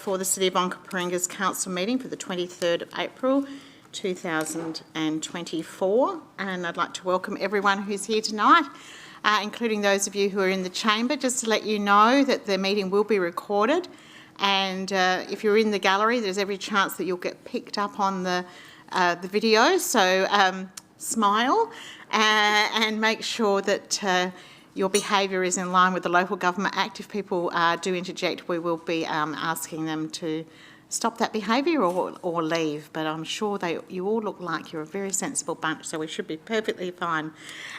for the City of Onkaparinga's Council meeting for the 23rd of April 2024, and I'd like to welcome everyone who's here tonight, including those of you who are in the chamber. Just to let you know that the meeting will be recorded, and if you're in the gallery, there's every chance that you'll get picked up on the video, so smile and make sure that your behaviour is in line with the Local Government Act. If people do interject, we will be asking them to stop that behaviour or leave. But I'm sure you all look like you're a very sensible bunch, so we should be perfectly fine.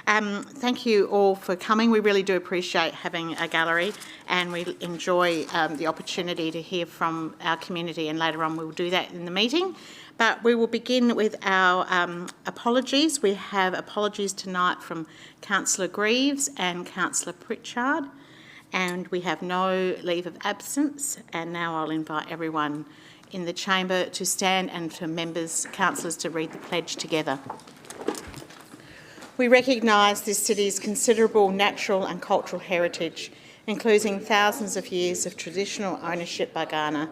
Thank you all for coming. We really do appreciate having a gallery, and we enjoy the opportunity to hear from our community, and later on we'll do that in the meeting. But we will begin with our apologies. We have apologies tonight from Councillor Greaves and Councillor Pritchard, and we have no leave of absence. And now I'll invite everyone in the chamber to stand and for members, councillors, to read the pledge together. We recognise this city's considerable natural and cultural heritage, including thousands of years of traditional ownership by Ghana,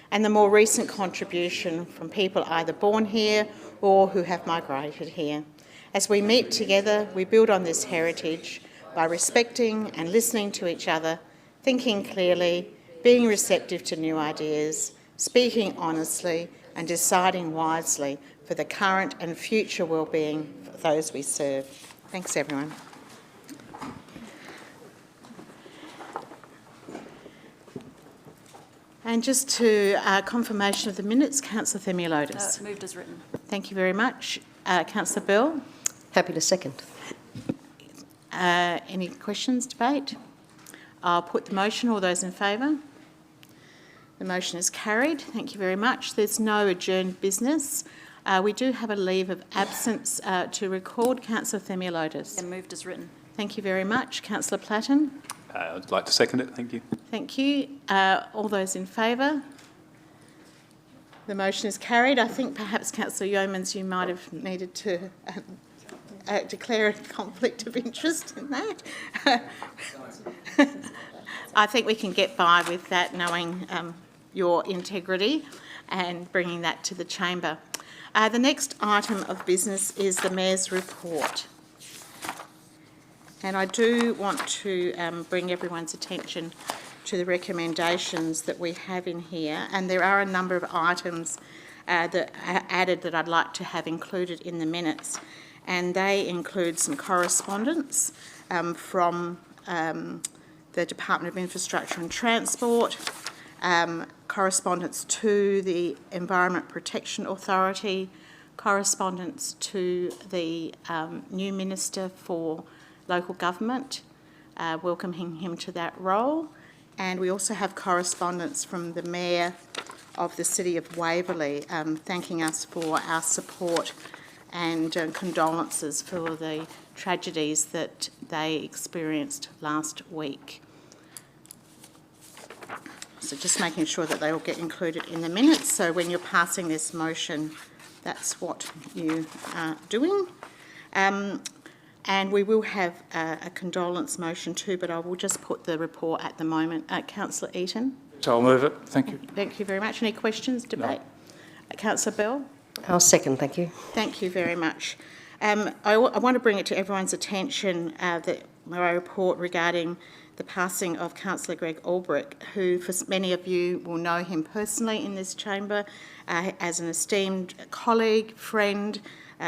and the more recent contribution from people either born here or who have migrated here. As we meet together, we build on this heritage by respecting and listening to each other, thinking clearly, being receptive to new ideas, speaking honestly and deciding wisely for the current and future well-being of those we serve. Thanks, everyone. And just to confirmation of the minutes, Councillor Themialotis. Moved as written. Thank you very much. Councillor Bell. Happy to second. Any questions, debate? I'll put the motion. All those in favour? The motion is carried. Thank you very much. There's no adjourned business. We do have a leave of absence to record. Councillor Themialotis. Moved as written. Thank you very much. Councillor Platten. I'd like to second it. Thank you. Thank you. All those in favour? The motion is carried. I think perhaps, Councillor YEOMANS, you might have needed to declare a conflict of interest in that. I think we can get by with that, knowing your integrity and bringing that to the chamber. The next item of business is the Mayor's report. And I do want to bring everyone's attention to the recommendations that we have in here. And there are a number of items that are added that I'd like to have included in the minutes. And they include some correspondence from the Department of Infrastructure and Transport, correspondence to the Environment Protection Authority, correspondence to the new Minister for Local Government, welcoming him to that role. And we also have correspondence from the Mayor of the City of Waverley, thanking us for our support and condolences for the tragedies that they experienced last week. So just making sure that they all get included in the minutes. So when you're passing this motion, that's what you are doing. And we will have a condolence motion too, but I will just put the report at the moment. Councillor Eaton. So I'll move it. Thank you. Thank you very much. Any questions, debate? No. Councillor Bell. I'll second, thank you. Thank you very much. I want to bring it to everyone's attention that my report regarding the passing of Councillor Greg Olbrich, who for many of you will know him personally in this chamber as an esteemed colleague, friend,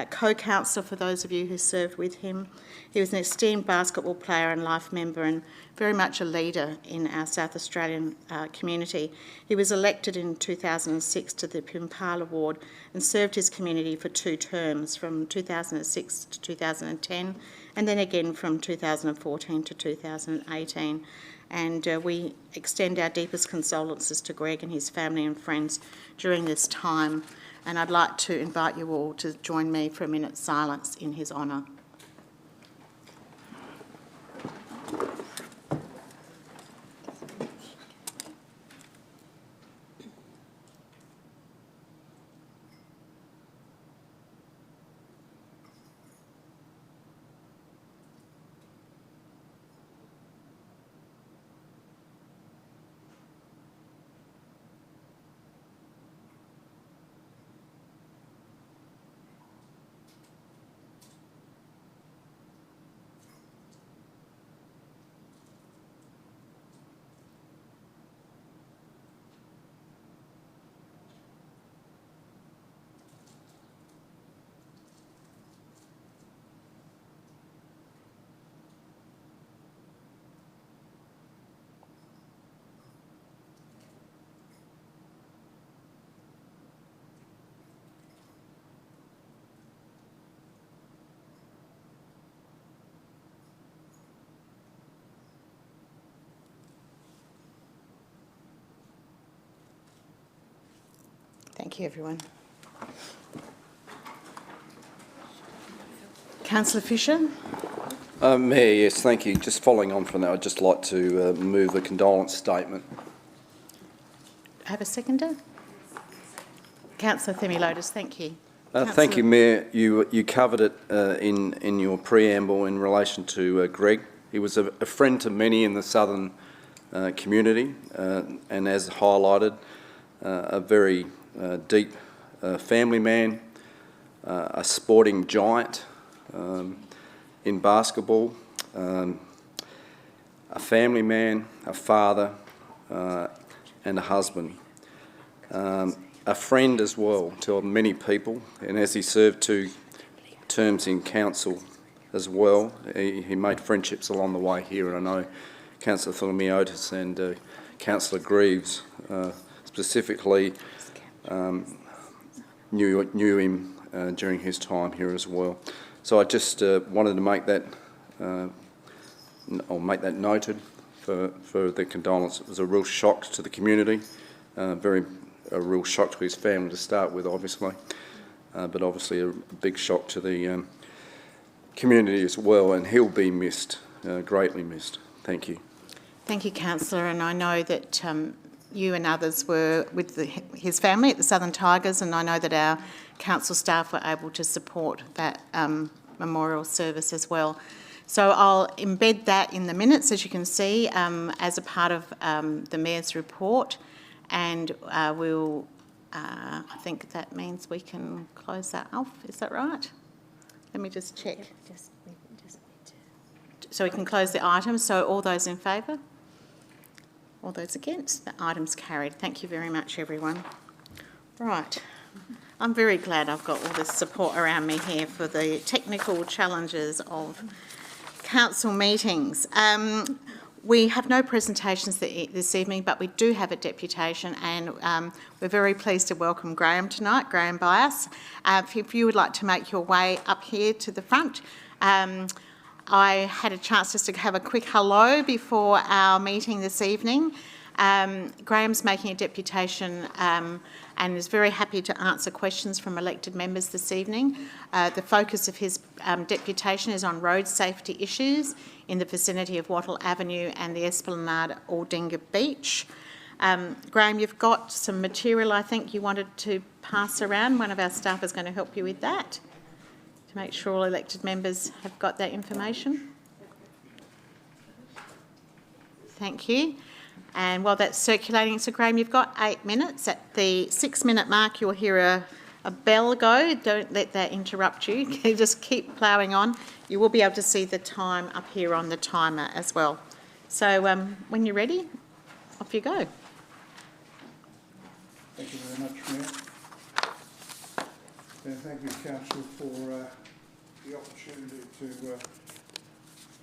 co-councillor for those of you who served with him. He was an esteemed basketball player and life member and very much a leader in our South Australian community. He was elected in 2006 to the Pimpala Ward and served his community for 2 terms, from 2006 to 2010, and then again from 2014 to 2018. And we extend our deepest condolences to Greg and his family and friends during this time. And I'd like to invite you all to join me for a minute's silence in his honour. Thank you, everyone. Councillor Fisher. Mayor, yes, thank you. Just following on from that, I'd just like to move a condolence statement. Have a seconder? Councillor Themilotis, thank you. Thank you, Mayor. You covered it in your preamble in relation to Greg. He was a friend to many in the southern community, and as highlighted, a very deep family man, a sporting giant in basketball, a family man, a father, and a husband. A friend as well to many people, and as he served 2 terms in council as well, he made friendships along the way here, and I know Councillor Themilotis and Councillor Greaves specifically knew him during his time here as well. So I just wanted to make that noted for the condolence. It was a real shock to the community, a real shock to his family to start with, obviously, but obviously a big shock to the community as well, and he'll be missed, greatly missed. Thank you. Thank you, Councillor, and I know that you and others were with his family at the Southern Tigers, and I know that our council staff were able to support that memorial service as well. So I'll embed that in the minutes, as you can see, as a part of the Mayor's report, and we'll, I think that means we can close that off. Is that right? Let me just check. So we can close the item. So all those in favour? All those against? The item's carried. Thank you very much, everyone. Right. I'm very glad I've got all this support around me here for the technical challenges of council meetings. We have no presentations this evening, but we do have a deputation, and we're very pleased to welcome Graham tonight, Graham BYASS. If you would like to make your way up here to the front. I had a chance just to have a quick hello before our meeting this evening. Graham's making a deputation and is very happy to answer questions from elected members this evening. The focus of his deputation is on road safety issues in the vicinity of Wattle Avenue and the Esplanade Aldinga Beach. Graham, you've got some material I think you wanted to pass around. One of our staff is going to help you with that, to make sure all elected members have got that information. Thank you. And while that's circulating, so Graham, you've got 8 minutes. At the 6-minute mark, you'll hear a bell go. Don't let that interrupt you. Just keep ploughing on. You will be able to see the time up here on the timer as well. So when you're ready, off you go. Thank you very much, Mayor. And thank you, Council, for the opportunity to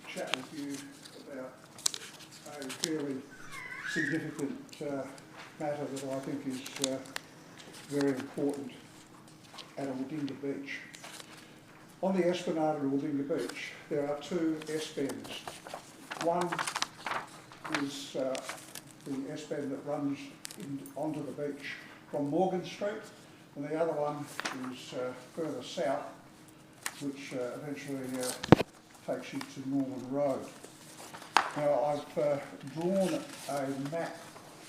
chat with you about a fairly significant matter that I think is very important at Aldinga Beach. On the Esplanade at Aldinga Beach, there are 2 S-bends. One is the S-bend that runs onto the beach from Morgan Street, and the other one is further south, which eventually takes you to Norman Road. Now, I've drawn a map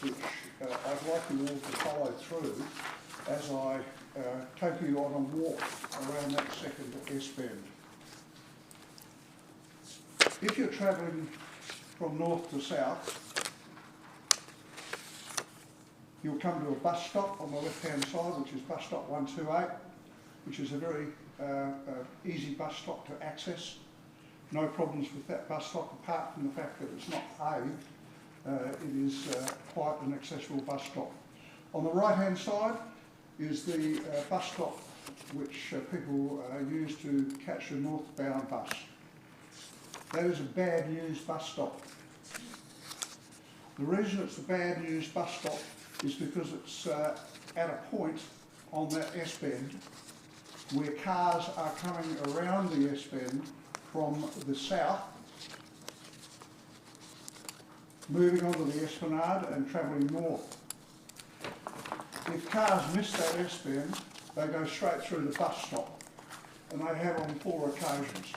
which I'd like you all to follow through as I take you on a walk around that second S-bend. If you're travelling from north to south, you'll come to a bus stop on the left-hand side, which is bus stop 128, which is a very easy bus stop to access. No problems with that bus stop, apart from the fact that it's not paved. It is quite an accessible bus stop. On the right-hand side is the bus stop which people use to catch a northbound bus. That is a bad news bus stop. The reason it's a bad news bus stop is because it's at a point on that S-bend where cars are coming around the S-bend from the south, moving onto the Esplanade and travelling north. if cars miss that S-bend, they go straight through the bus stop, and they have on 4 occasions.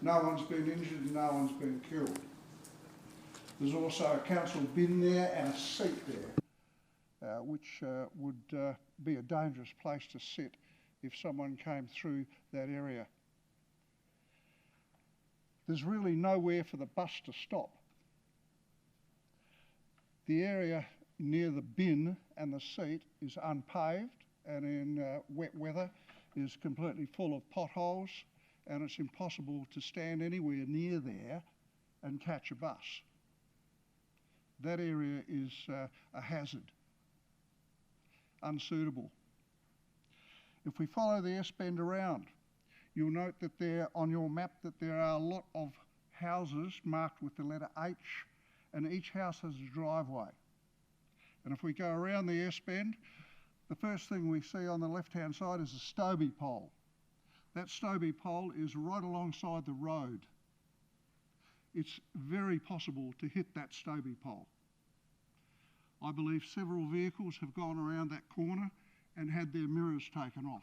No one's been injured and no one's been killed. There's also a council bin there and a seat there, which would be a dangerous place to sit if someone came through that area. There's really nowhere for the bus to stop. The area near the bin and the seat is unpaved, and in wet weather is completely full of potholes, and it's impossible to stand anywhere near there and catch a bus. That area is a hazard, unsuitable. If we follow the S-bend around, you'll note that there on your map that there are a lot of houses marked with the letter H, and each house has a driveway. And if we go around the S-bend, the first thing we see on the left-hand side is a Stobie pole. That Stobie pole is right alongside the road. It's very possible to hit that Stobie pole. I believe several vehicles have gone around that corner and had their mirrors taken off.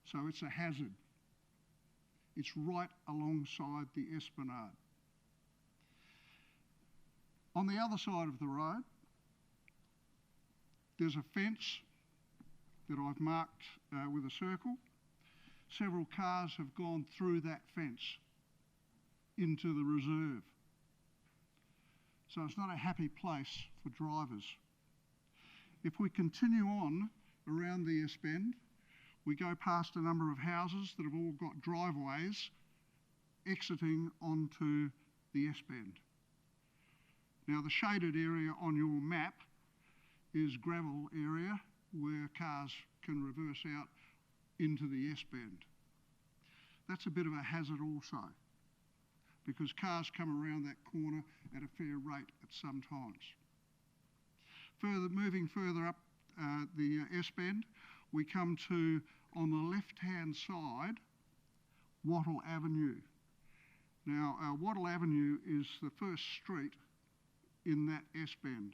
So it's a hazard. It's right alongside the esplanade. On the other side of the road, there's a fence that I've marked with a circle. Several cars have gone through that fence into the reserve. So it's not a happy place for drivers. If we continue on around the S-bend, we go past a number of houses that have all got driveways exiting onto the S-bend. Now the shaded area on your map is gravel area where cars can reverse out into the S-bend. That's a bit of a hazard also, because cars come around that corner at a fair rate at some times. Moving further up the S-bend, we come to, on the left-hand side, Wattle Avenue. Now, Wattle Avenue is the first street in that S-bend.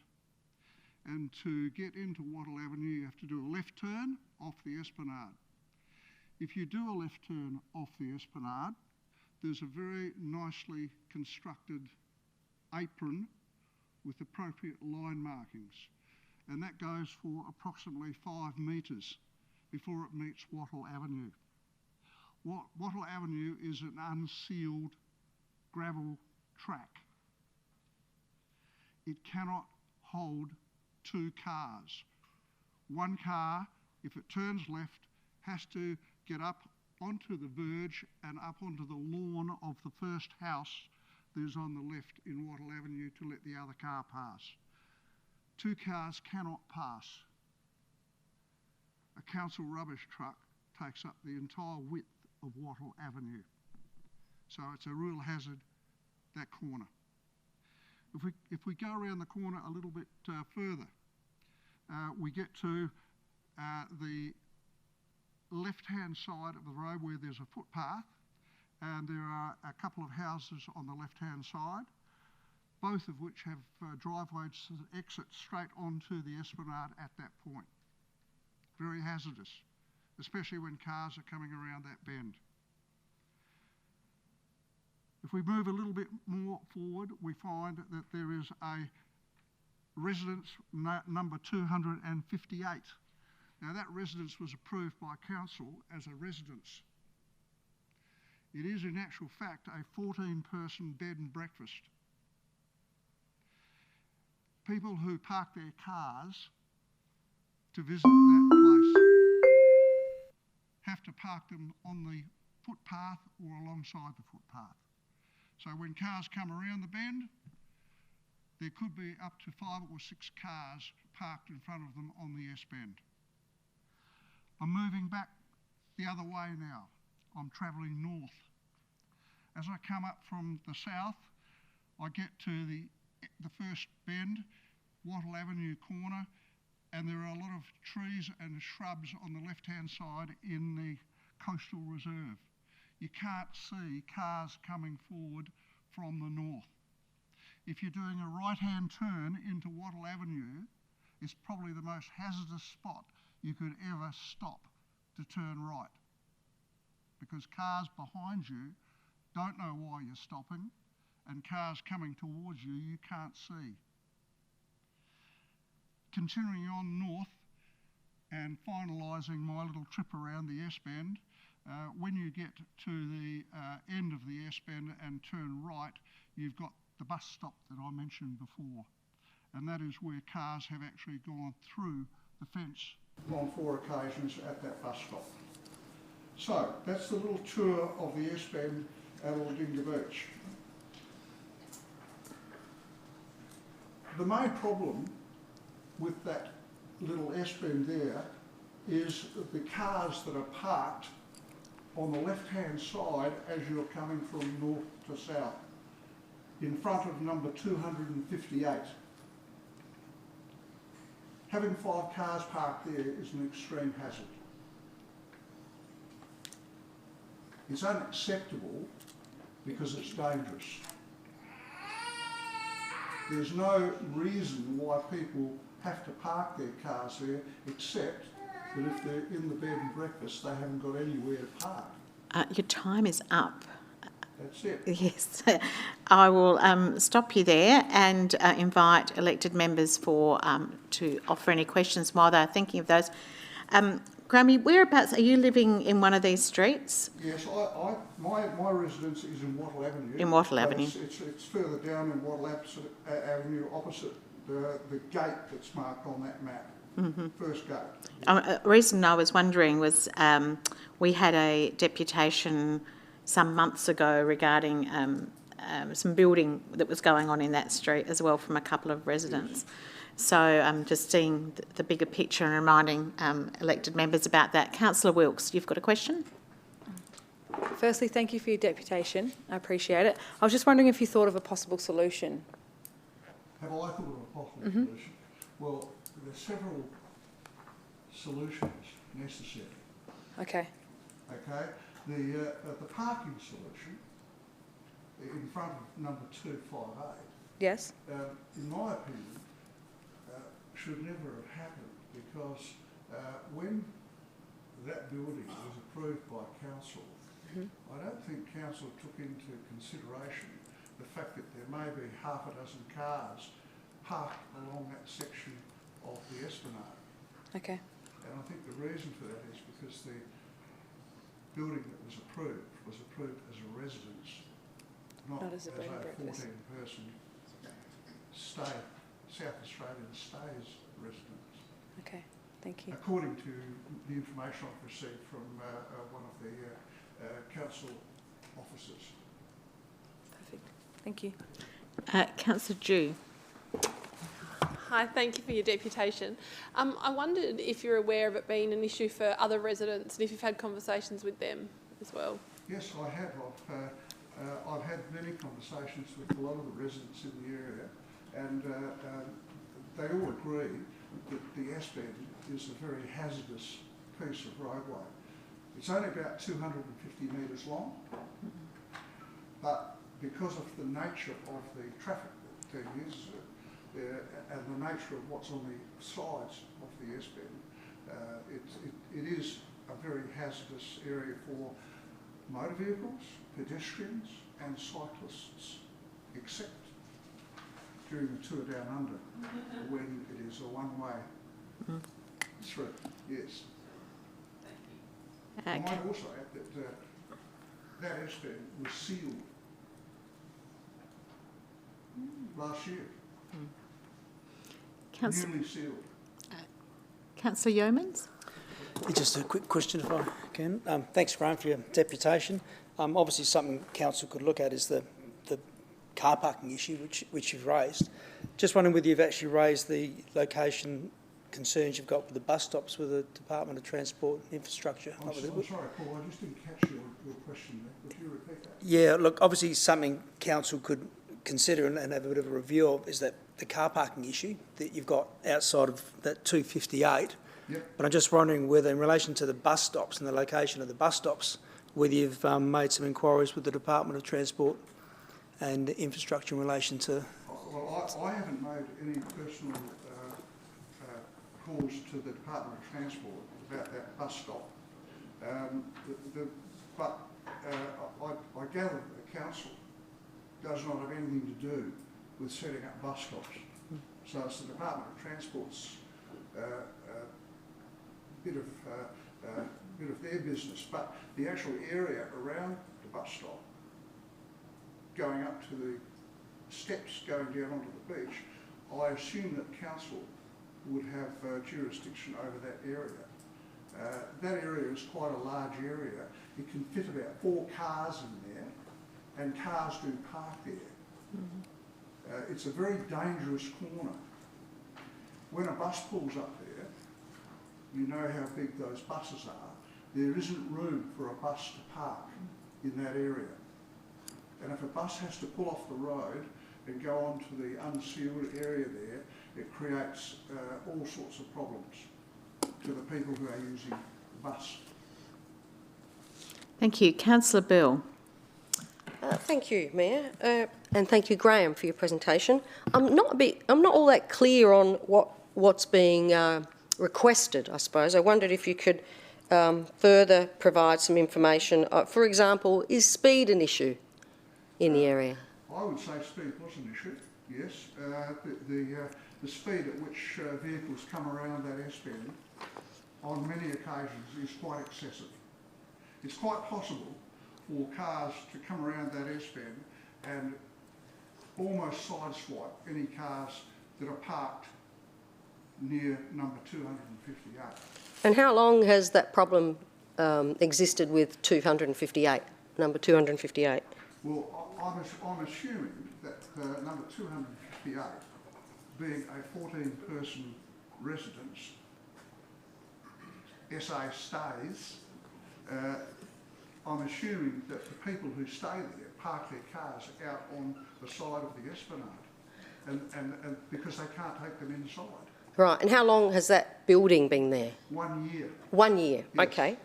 And to get into Wattle Avenue, you have to do a left turn off the esplanade. If you do a left turn off the esplanade, there's a very nicely constructed apron with appropriate line markings. And that goes for approximately 5 metres before it meets Wattle Avenue. Wattle Avenue is an unsealed gravel track. It cannot hold 2 cars. One car, if it turns left, has to get up onto the verge and up onto the lawn of the first house that is on the left in Wattle Avenue to let the other car pass. 2 cars cannot pass. A council rubbish truck takes up the entire width of Wattle Avenue. So it's a real hazard, that corner. If we go around the corner a little bit further, we get to the left-hand side of the road where there's a footpath, and there are a couple of houses on the left-hand side, both of which have driveways that exit straight onto the esplanade at that point. Very hazardous, especially when cars are coming around that bend. If we move a little bit more forward, we find that there is a residence number 258. Now that residence was approved by council as a residence. It is in actual fact a 14-person bed and breakfast. People who park their cars to visit that place have to park them on the footpath or alongside the footpath. So when cars come around the bend, there could be up to 5 or 6 cars parked in front of them on the S-bend. I'm moving back the other way now. I'm travelling north. As I come up from the south, I get to the first bend, Wattle Avenue corner, and there are a lot of trees and shrubs on the left-hand side in the coastal reserve. You can't see cars coming forward from the north. If you're doing a right-hand turn into Wattle Avenue it's probably the most hazardous spot you could ever stop to turn right, because cars behind you don't know why you're stopping, and cars coming towards you, you can't see. Continuing on north and finalising my little trip around the S-bend, when you get to the end of the S-bend and turn right, you've got the bus stop that I mentioned before, and that is where cars have actually gone through the fence on 4 occasions at that bus stop. So that's the little tour of the S-bend at Aldinga Beach. The main problem with that little S-bend there is the cars that are parked on the left-hand side as you're coming from north to south, in front of number 258. Having 5 cars parked there is an extreme hazard. It's unacceptable because it's dangerous. There's no reason why people have to park their cars there, except that if they're in the bed and breakfast, they haven't got anywhere to park. Your time is up. That's it. Yes. I will stop you there and invite elected members to offer any questions while they're thinking of those. Grammy, whereabouts are you living in one of these streets? Yes, my residence is in Wattle Avenue. In Wattle Avenue. It's further down in Wattle Avenue, opposite the gate that's marked on that map. Mm-hmm. First gate. The reason I was wondering was we had a deputation some months ago regarding some building that was going on in that street as well from a couple of residents. Yes. So just seeing the bigger picture and reminding elected members about that. Councillor Wilkes, you've got a question? Firstly, thank you for your deputation. I appreciate it. I was just wondering if you thought of a possible solution. Have I thought of a possible solution? Well, there's several solutions necessary. Okay. Okay. The parking solution in front of number 258. Yes. In my opinion, should never have happened, because when that building was approved by council, I don't think council took into consideration the fact that there may be half a dozen cars parked along that section of the Esplanade. Okay. And I think the reason for that is because the building that was approved as a residence, not as a 14-person South Australian stays residence. Okay, thank you. According to the information I've received from one of the council officers. Perfect. Thank you. Councillor Dew. Hi, thank you for your deputation. I wondered if you're aware of it being an issue for other residents and if you've had conversations with them as well. Yes, I have. I've had many conversations with a lot of the residents in the area, and they all agree that the S-bend is a very hazardous piece of roadway. It's only about 250 metres long, but because of the nature of the traffic that uses it, and the nature of what's on the sides of the S-bend, it is a very hazardous area for motor vehicles, pedestrians and cyclists, except during the tour down under, when it is a one-way through. Yes. I might also add that that S-bend was sealed last year. Newly sealed. Councillor YEOMANS? Just a quick question, if I can. Thanks, Graham, for your deputation. Obviously, something council could look at is the car parking issue, which you've raised. Just wondering whether you've actually raised the location concerns you've got with the bus stops with the Department of Transport and Infrastructure. I'm sorry, Paul, I just didn't catch your question there. Would you repeat that? Yeah, look, obviously something council could consider and have a bit of a review of is that the car parking issue that you've got outside of that 258. Yep. But I'm just wondering whether, in relation to the bus stops and the location of the bus stops, whether you've made some inquiries with the Department of Transport and Infrastructure in relation to... Well, I haven't made any personal calls to the Department of Transport about that bus stop. I gather that the council does not have anything to do with setting up bus stops. So it's the Department of Transport's bit of their business. But the actual area around the bus stop, going up to the steps going down onto the beach, I assume that council would have jurisdiction over that area. That area is quite a large area. It can fit about 4 cars in there, and cars do park there. Mm-hmm. It's a very dangerous corner. When a bus pulls up there, you know how big those buses are. There isn't room for a bus to park in that area. And if a bus has to pull off the road and go on to the unsealed area there, it creates all sorts of problems to the people who are using the bus. Thank you. Councillor Bill. Thank you, Mayor, and thank you, Graham, for your presentation. I'm not all that clear on what's being requested, I suppose. I wondered if you could further provide some information. For example, is speed an issue in the area? I would say speed was an issue, yes. The speed at which vehicles come around that S-bend on many occasions is quite excessive. It's quite possible for cars to come around that S-bend and almost sideswipe any cars that are parked near number 258. And how long has that problem existed with 258, number 258? Well, I'm assuming that number 258, being a 14-person residence, SA stays, I'm assuming that the people who stay there park their cars out on the side of the esplanade, and because they can't take them inside. Right, and how long has that building been there? 1 year. 1 year, Yes. okay.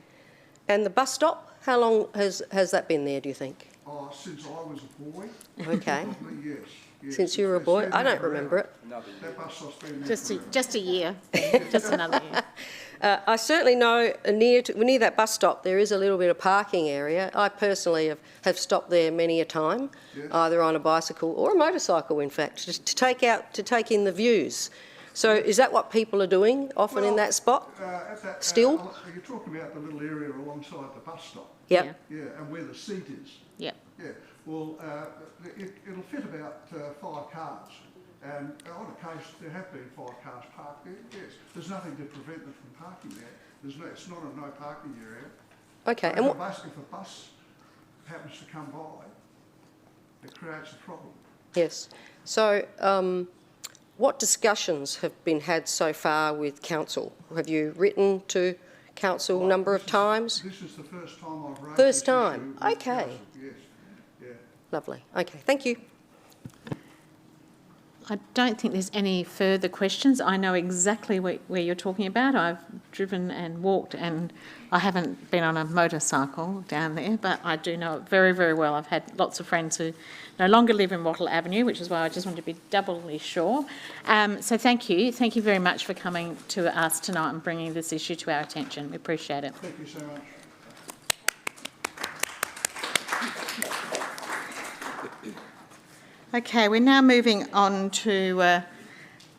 And the bus stop, how long has that been there, do you think? Since I was a boy. Okay. Probably, yes. Since you were a boy? I don't remember it. That bus stop's been there Just forever. a year. Just another year. I certainly know near that bus stop there is a little bit of parking area. I personally have stopped there many a time, Yes. either on a bicycle or a motorcycle, in fact, just to take in the views. So is that what people are doing often in that spot? At that, Still? you're talking about the little area alongside the bus stop. Yep. Yeah, and where the seat is. Yep. Yeah, well, it'll fit about 5 cars. And on occasion, there have been 5 cars parked there, yes. There's nothing to prevent them from parking there. It's not a no parking area. Okay. But And if a bus happens to come by, it creates a problem. yes. So what discussions have been had so far with council? Have you written to council a number of times? This is the first time I've raised First this time, issue with okay. council, yes. Yeah. Lovely. Okay, thank you. I don't think there's any further questions. I know exactly where you're talking about. I've driven and walked, and I haven't been on a motorcycle down there, but I do know it very, very well. I've had lots of friends who no longer live in Wattle Avenue, which is why I just wanted to be doubly sure. So thank you. Thank you very much for coming to us tonight and bringing this issue to our attention. We appreciate it. Thank you so much. Okay, we're now moving on to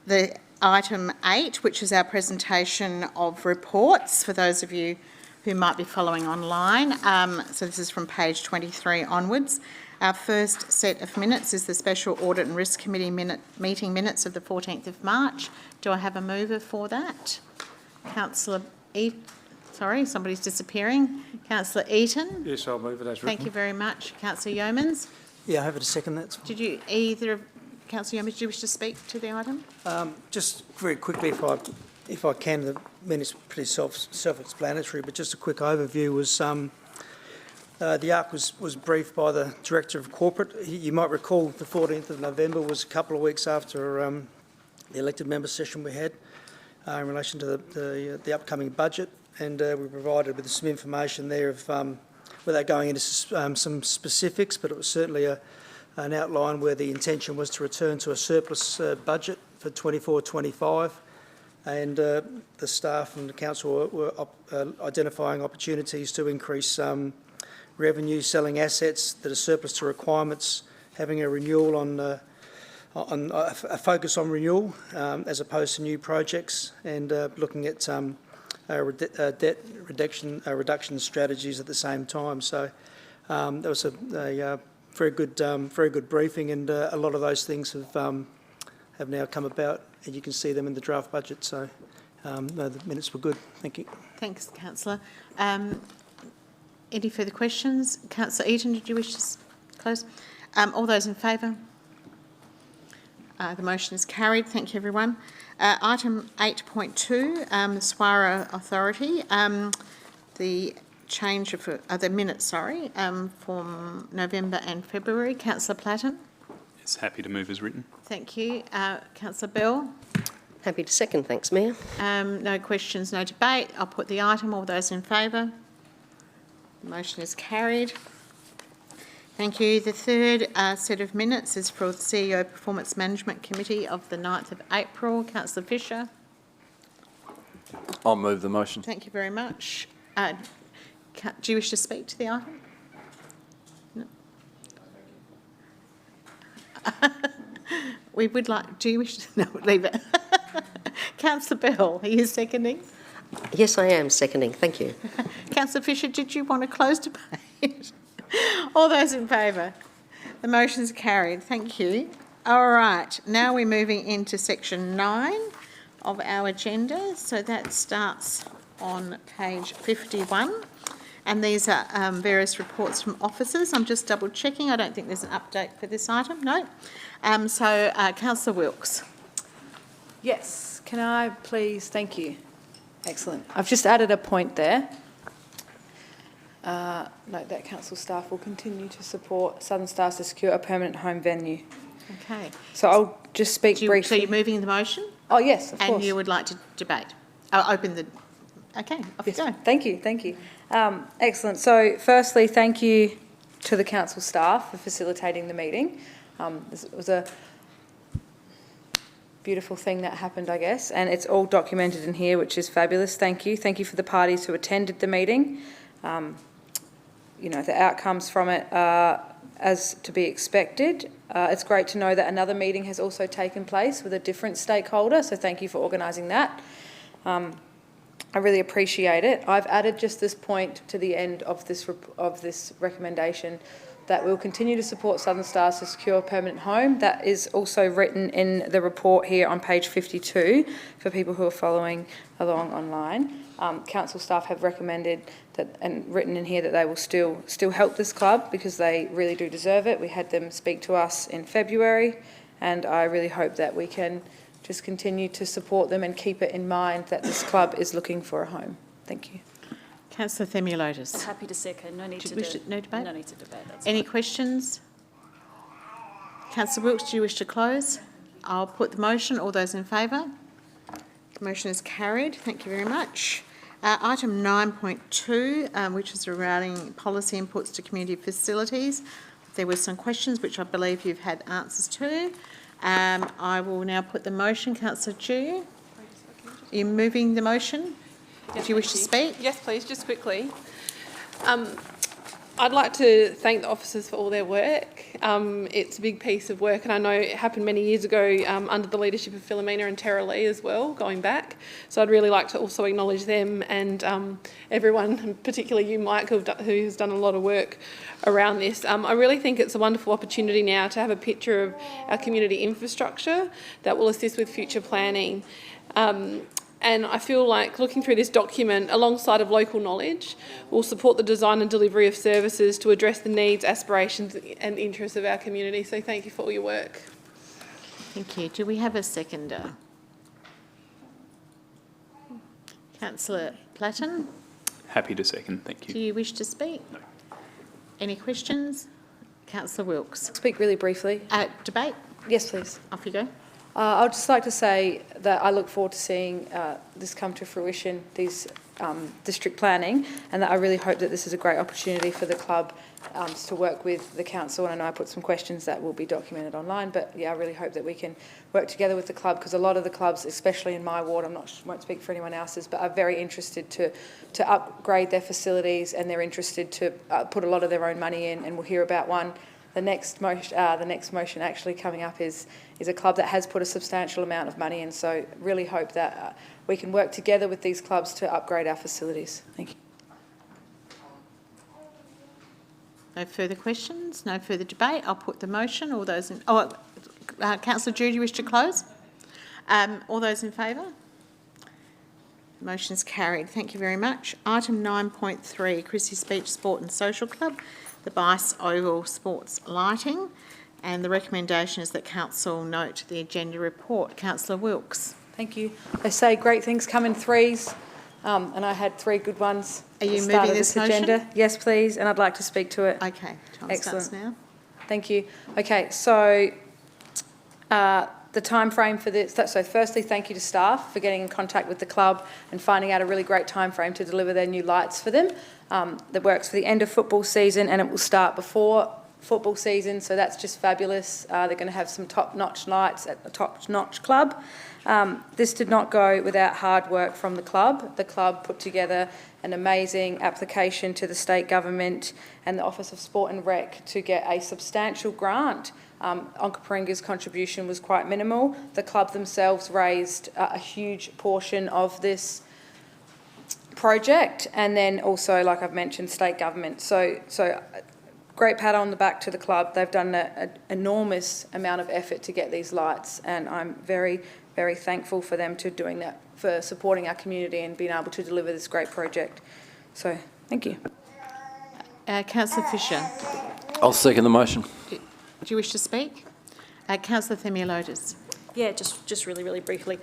the item 8, which is our presentation of reports for those of you who might be following online. So this is from page 23 onwards. Our first set of minutes is the Special Audit and Risk Committee meeting minutes of the 14th of March. Do I have a mover for that? Councillor sorry, somebody's disappearing. Councillor Eaton. Yes, I'll move it as written. Thank you very much. Councillor Yeomans. Yeah, I have a second. That's Did you either of Councillor Yeomans, do you wish to speak to the item? just very quickly, if I can. The minute's pretty self-explanatory, but just a quick overview was the ARC was briefed by the Director of Corporate. You might recall the 14th of November was a couple of weeks after the elected member session we had in relation to the upcoming budget, and we provided with some information there of without going into some specifics, but it was certainly an outline where the intention was to return to a surplus budget for 24-25. and the staff and the council were identifying opportunities to increase revenue, selling assets that are surplus to requirements, having a renewal on a focus on renewal as opposed to new projects, and looking at debt reduction strategies at the same time. So there was a very good briefing, and a lot of those things have now come about, and you can see them in the draft budget. So no, the minutes were good. Thank you. Thanks, Councillor. Any further questions? Councillor Eaton, did you wish to close? All those in favour? The motion is carried. Thank you, everyone. Item 8.2, the SWARA Authority, the change of the minutes, from November and February. Councillor Platten. Yes, happy to move as written. Thank you. Councillor Bell. Happy to second, thanks, Mayor. No questions, no debate. I'll put the item. All those in favour? The motion is carried. Thank you. The third set of minutes is for the CEO Performance Management Committee of the 9th of April. Councillor Fisher. I'll move the motion. Thank you very much. Do you wish to speak to the item? No. We would like, do you wish to, no, leave it. Councillor Bell, are you seconding? Yes, I am seconding, thank you. Councillor Fisher, did you want to close debate? All those in favour? The motion is carried. Thank you. All right, now we're moving into section 9 of our agenda. So that starts on page 51. And these are various reports from officers. I'm just double checking. I don't think there's an update for this item. No. Councillor Wilkes. Yes, can I please, thank you. Excellent. I've just added a point there. Note that council staff will continue to support Southern Stars to secure a permanent home venue. Okay. So I'll just speak briefly. So you're moving the motion? Oh, yes, of course. And you would like to debate? I'll open the... Okay, off you go. Thank you, thank you. Excellent. So firstly, thank you to the council staff for facilitating the meeting. This was a beautiful thing that happened, I guess, and it's all documented in here, which is fabulous. Thank you. Thank you for the parties who attended the meeting. You know, the outcomes from it are as to be expected. It's great to know that another meeting has also taken place with a different stakeholder, so thank you for organising that. I really appreciate it. I've added just this point to the end of this recommendation, that we'll continue to support Southern Stars to secure a permanent home. That is also written in the report here on page 52 for people who are following along online. Council staff have recommended that and written in here that they will still help this club because they really do deserve it. We had them speak to us in February, and I really hope that we can just continue to support them and keep it in mind that this club is looking for a home. Thank you. Councillor Themilotis. Happy to second. No need to no debate? No need to debate. That's Any fine. questions? Councillor Wilkes, do you wish to close? I'll put the motion. All those in favour? The motion is carried. Thank you very much. Item 9.2, which is regarding policy inputs to community facilities. There were some questions which I believe you've had answers to. I will now put the motion. Councillor Chu, are you moving the motion? Yes, do you wish to thank speak? Yes, please, just quickly. I'd like to thank the officers for all their work. It's a big piece of work, and I know it happened many years ago under the leadership of Philomena and Tara Lee as well, going back. So I'd really like to also acknowledge them and everyone, and particularly you, Mike, who's done a lot of work around this. I really think it's a wonderful opportunity now to have a picture of our community infrastructure that will assist with future planning. And I feel like looking through this document alongside of local knowledge will support the design and delivery of services to address the needs, aspirations and interests of our community. So thank you for all your work. Thank you. Do we have a seconder? Councillor Platten, Happy to second. Thank do you. you wish to speak? No. Any questions? Councillor Wilkes. Speak really briefly. Debate? Yes, please. Off you go. I'd just like to say that I look forward to seeing this come to fruition, these district planning, and that I really hope that this is a great opportunity for the club to work with the council. And I know I put some questions that will be documented online, but yeah, I really hope that we can work together with the club, because a lot of the clubs, especially in my ward, won't speak for anyone else's, but are very interested to upgrade their facilities, and they're interested to put a lot of their own money in, and we'll hear about one. The next motion actually coming up is a club that has put a substantial amount of money in, so really hope that we can work together with these clubs to upgrade our facilities. Thank you. No further questions, no further debate. I'll put the motion. All those in... Councillor Drew, do you wish to close? All those in favour? Motion's carried. Thank you very much. Item 9.3, Christie's Beach Sport and Social Club, the BICE Oval Sports Lighting, and the recommendation is that Council note the agenda report. Councillor Wilkes. Thank you. They say great things come in threes, and I had 3 good ones. Are you at the start moving of this agenda. motion? Yes, please, and I'd like to speak to it. Okay, time Excellent. starts now. Thank you. Okay, so the time frame for this. So firstly, thank you to staff for getting in contact with the club and finding out a really great time frame to deliver their new lights for them. That works for the end of football season, and it will start before football season, so that's just fabulous. They're going to have some top-notch lights at the top-notch club. This did not go without hard work from the club. The club put together an amazing application to the state government and the Office of Sport and Rec to get a substantial grant. Onkaparinga's contribution was quite minimal. The club themselves raised a huge portion of this project, and then also, like I've mentioned, state government. So great pat on the back to the club. They've done an enormous amount of effort to get these lights, and I'm very, very thankful for them to doing that, for supporting our community and being able to deliver this great project. So, thank you. Councillor Fisher. I'll second the motion. Do you wish to speak? Councillor Themialotis. Yeah, just really, really briefly.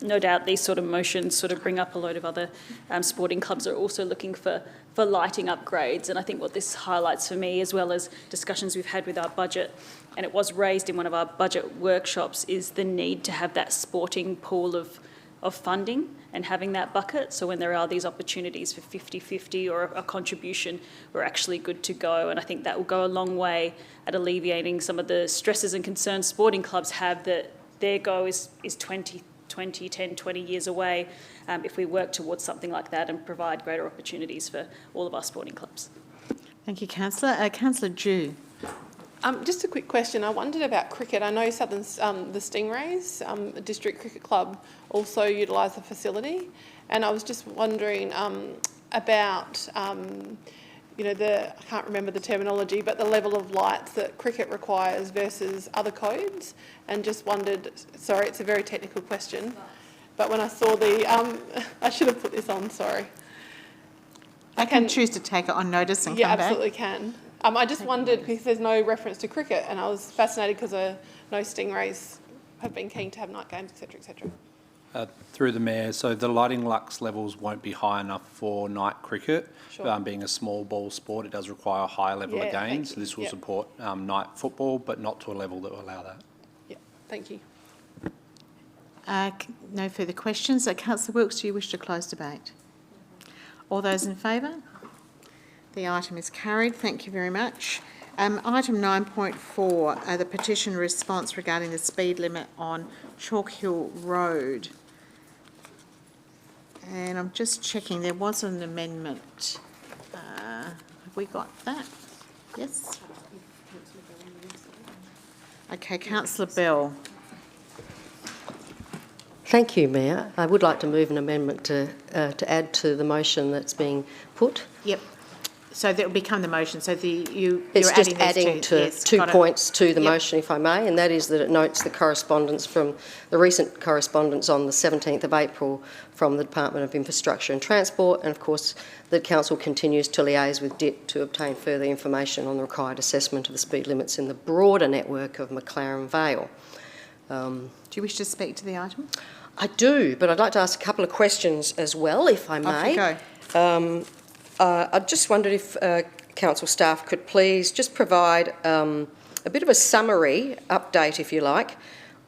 No doubt these sort of motions sort of bring up a load of other sporting clubs that are also looking for lighting upgrades. And I think what this highlights for me, as well as discussions we've had with our budget, and it was raised in one of our budget workshops, is the need to have that sporting pool of funding and having that bucket. So when there are these opportunities for 50-50 or a contribution, we're actually good to go. And I think that will go a long way at alleviating some of the stresses and concerns sporting clubs have, that their go is 10, 20 years away, if we work towards something like that and provide greater opportunities for all of our sporting clubs. Thank you, Councillor. Councillor Dew. Just a quick question. I wondered about cricket. I know Southern's, the Stingrays, a district cricket club, also utilise the facility, and I was just wondering about, I can't remember the terminology, but the level of lights that cricket requires versus other codes, and just wondered, sorry, it's a very technical question, but when I saw the, I should have put this on, sorry. I can choose to take it on notice and come back. Yeah, absolutely can. I just wondered, because there's no reference to cricket, and I was fascinated because I know Stingrays have been keen to have night games, etc., etc. Through the Mayor, so the lighting lux levels won't be high enough for night cricket. Sure. Being a small ball sport, it does require a higher level of gain, so this will support night football, but not to a level that will allow that. Yeah, thank you. No further questions. Councillor Wilkes, do you wish to close debate? All those in favour? The item is carried. Thank you very much. Item 9.4, the petition response regarding the speed limit on Chalk Hill Road. And I'm just checking, there was an amendment. Have we got that? Yes? Okay, Councillor Bell. Thank you, Mayor. I would like to move an amendment to add to the motion that's being put. Yep. So that will become the motion. So It's just adding two points to the motion, if I may, and that is that it notes the correspondence from the recent correspondence on the 17th of April from the Department of Infrastructure and Transport, and of course the Council continues to liaise with DIT to obtain further information on the required assessment of the speed limits in the broader network of MCLAREN VALE. Do you wish to speak to the item? I do, but I'd like to ask a couple of questions as well, if I may. Off you go. I just wondered if Council staff could please just provide a bit of a summary update, if you like,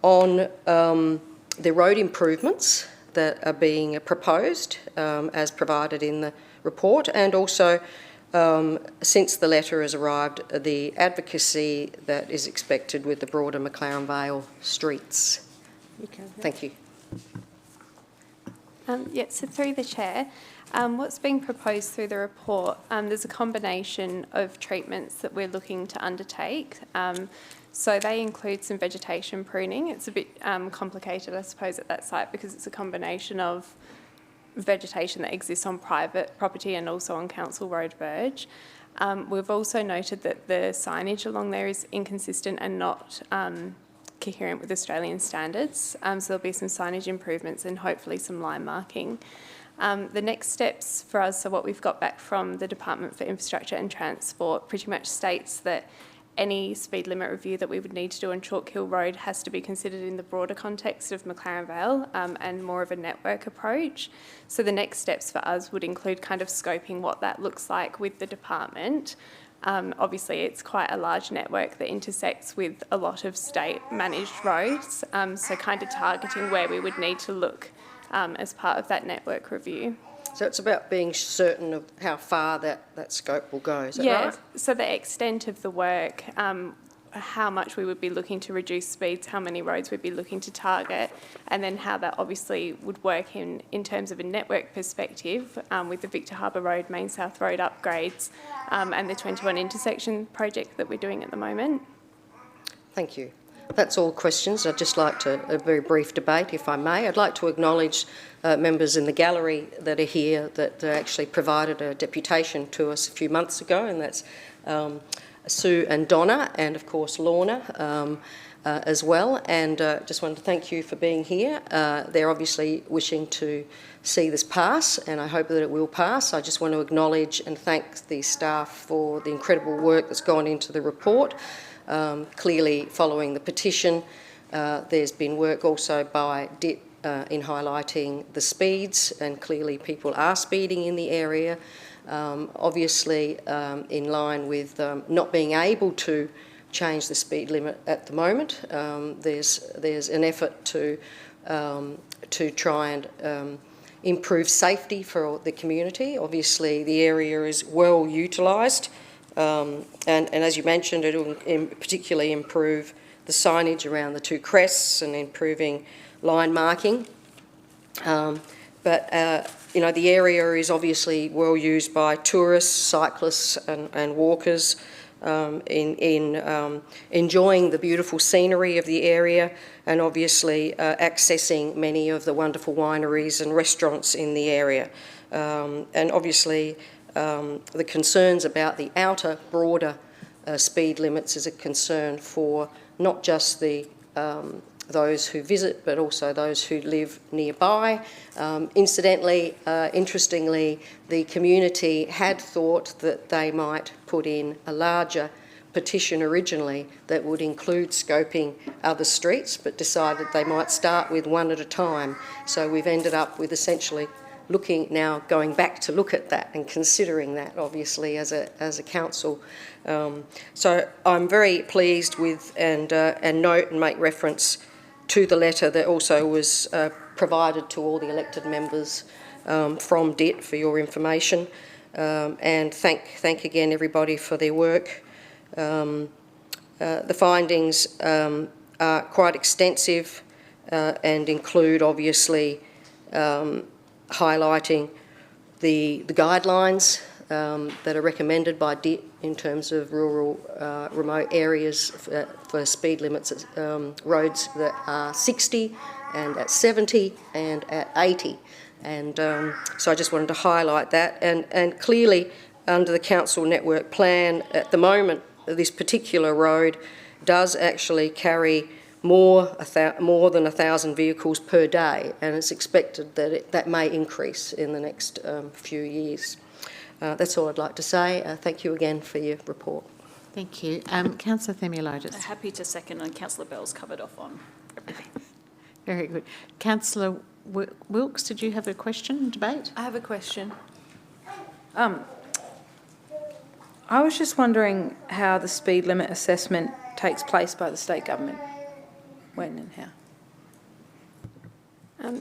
on the road improvements that are being proposed as provided in the report, and also since the letter has arrived, the advocacy that is expected with the broader McLaren Vale streets. Thank you. Yeah, so through the Chair, what's being proposed through the report, there's a combination of treatments that we're looking to undertake. So they include some vegetation pruning. It's a bit complicated, I suppose, at that site because it's a combination of vegetation that exists on private property and also on council road verge. We've also noted that the signage along there is inconsistent and not coherent with Australian standards. So there'll be some signage improvements and hopefully some line marking. The next steps for us, so what we've got back from the Department for Infrastructure and Transport pretty much states that any speed limit review that we would need to do on Chalk Hill Road has to be considered in the broader context of McLaren Vale and more of a network approach. So the next steps for us would include kind of scoping what that looks like with the department. Obviously, it's quite a large network that intersects with a lot of state-managed roads, so kind of targeting where we would need to look as part of that network review. So it's about being certain of how far that scope will go, is that right? So the extent of the work, how much we would be looking to reduce speeds, how many roads we'd be looking to target, and then how that obviously would work in terms of a network perspective with the Victor Harbour Road, Main South Road upgrades and the 21 intersection project that we're doing at the moment. Thank you. That's all questions. I'd just like a very brief debate, if I may. I'd like to acknowledge members in the gallery that are here that actually provided a deputation to us a few months ago, and that's Sue and Donna, and of course Lorna as well. And just wanted to thank you for being here. They're obviously wishing to see this pass, and I hope that it will pass. I just want to acknowledge and thank the staff for the incredible work that's gone into the report. Clearly, following the petition, there's been work also by DIT in highlighting the speeds, and clearly people are speeding in the area. Obviously, in line with not being able to change the speed limit at the moment, there's an effort to try and improve safety for the community. Obviously, the area is well utilised. And as you mentioned, it will particularly improve the signage around the two crests and improving line marking. But you know, the area is obviously well used by tourists, cyclists and walkers in enjoying the beautiful scenery of the area, and obviously accessing many of the wonderful wineries and restaurants in the area. And obviously the concerns about the outer, broader speed limits is a concern for not just the those who visit, but also those who live nearby. Incidentally, interestingly, the community had thought that they might put in a larger petition originally that would include scoping other streets, but decided they might start with one at a time. So we've ended up with essentially looking now, going back to look at that and considering that, obviously, as a council. So I'm very pleased with and note and make reference to the letter that also was provided to all the elected members from DIT for your information, and thank again everybody for their work. The findings are quite extensive and include obviously highlighting the guidelines that are recommended by DIT in terms of rural, remote areas for speed limits, roads that are 60 and at 70 and at 80. And so I just wanted to highlight that. And clearly, under the council network plan, at the moment, this particular road does actually carry more than 1,000 vehicles per day, and it's expected that that may increase in the next few years. That's all I'd like to say. Thank you again for your report. Thank you. Councillor Themiolotis. Happy to second, and Councillor Bell's covered off on everything. Very good. Councillor Wilkes, did you have a question, debate? I have a question. I was just wondering how the speed limit assessment takes place by the state government. When and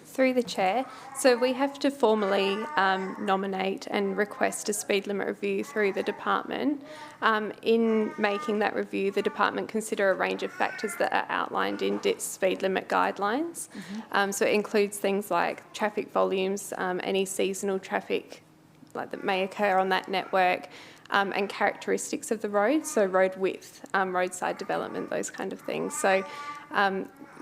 Through the chair. So we have to formally nominate and request a speed limit review through the department. In making that review, the department consider a range of factors that are outlined in DIT's speed limit guidelines. So it includes things like traffic volumes, any seasonal traffic that may occur on that network, and characteristics of the road, so road width, roadside development, those kind of things. So